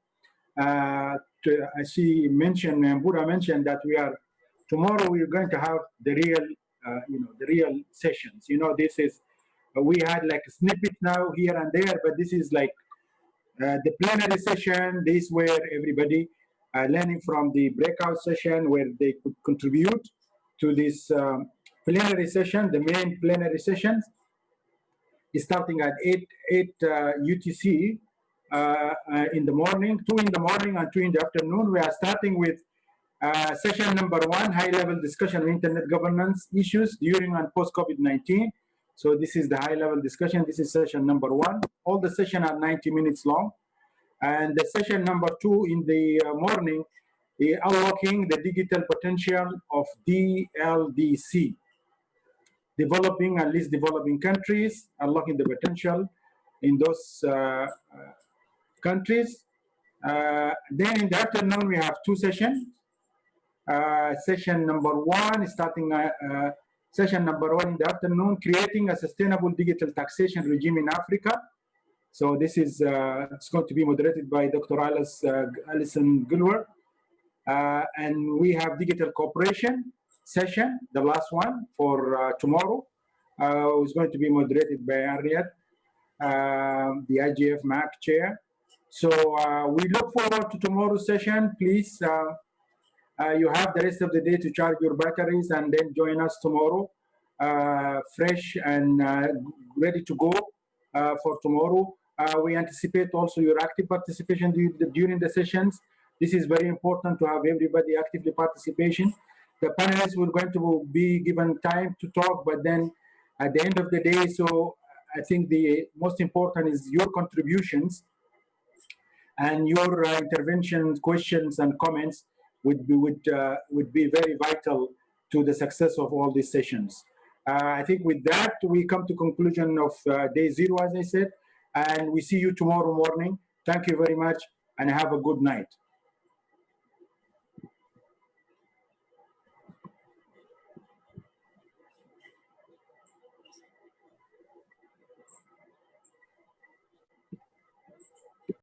As she mentioned, Nyambura mentioned that tomorrow we're going to have the real sessions. This is we had like a snippet now here and there, but this is like the plenary session. This where everybody learning from the breakout session where they could contribute to this plenary session. The main plenary sessions is starting at 8 UTC in the morning, 2 in the morning and 2 in the afternoon. We are starting with session number 1, high-level discussion of internet governance issues during and post-COVID-19. So this is the high-level discussion. This is session number 1. All the sessions are 90 minutes long. And the session number 2 in the morning is unlocking the digital potential of DLDC, developing and least developing countries, unlocking the potential in those countries. Then in the afternoon, we have 2 sessions. Session number 1 is starting session number 1 in the afternoon, creating a sustainable digital taxation regime in Africa. So this is it's going to be moderated by Dr. Alison Gilwer. And we have digital cooperation session, the last one for tomorrow. It's going to be moderated by Ariad, the IGF MAC chair. So we look forward to tomorrow's session. Please, you have the rest of the day to charge your batteries and then join us tomorrow, fresh and ready to go for tomorrow. We anticipate also your active participation during the sessions. This is very important to have everybody actively participation. The panelists were going to be given time to talk, but then at the end of the day, so I think the most important is your contributions and your interventions, questions, and comments would be very vital to the success of all these sessions. I think with that, we come to conclusion of day 0, as I said, and we see you tomorrow morning. Thank you very much, and have a good night.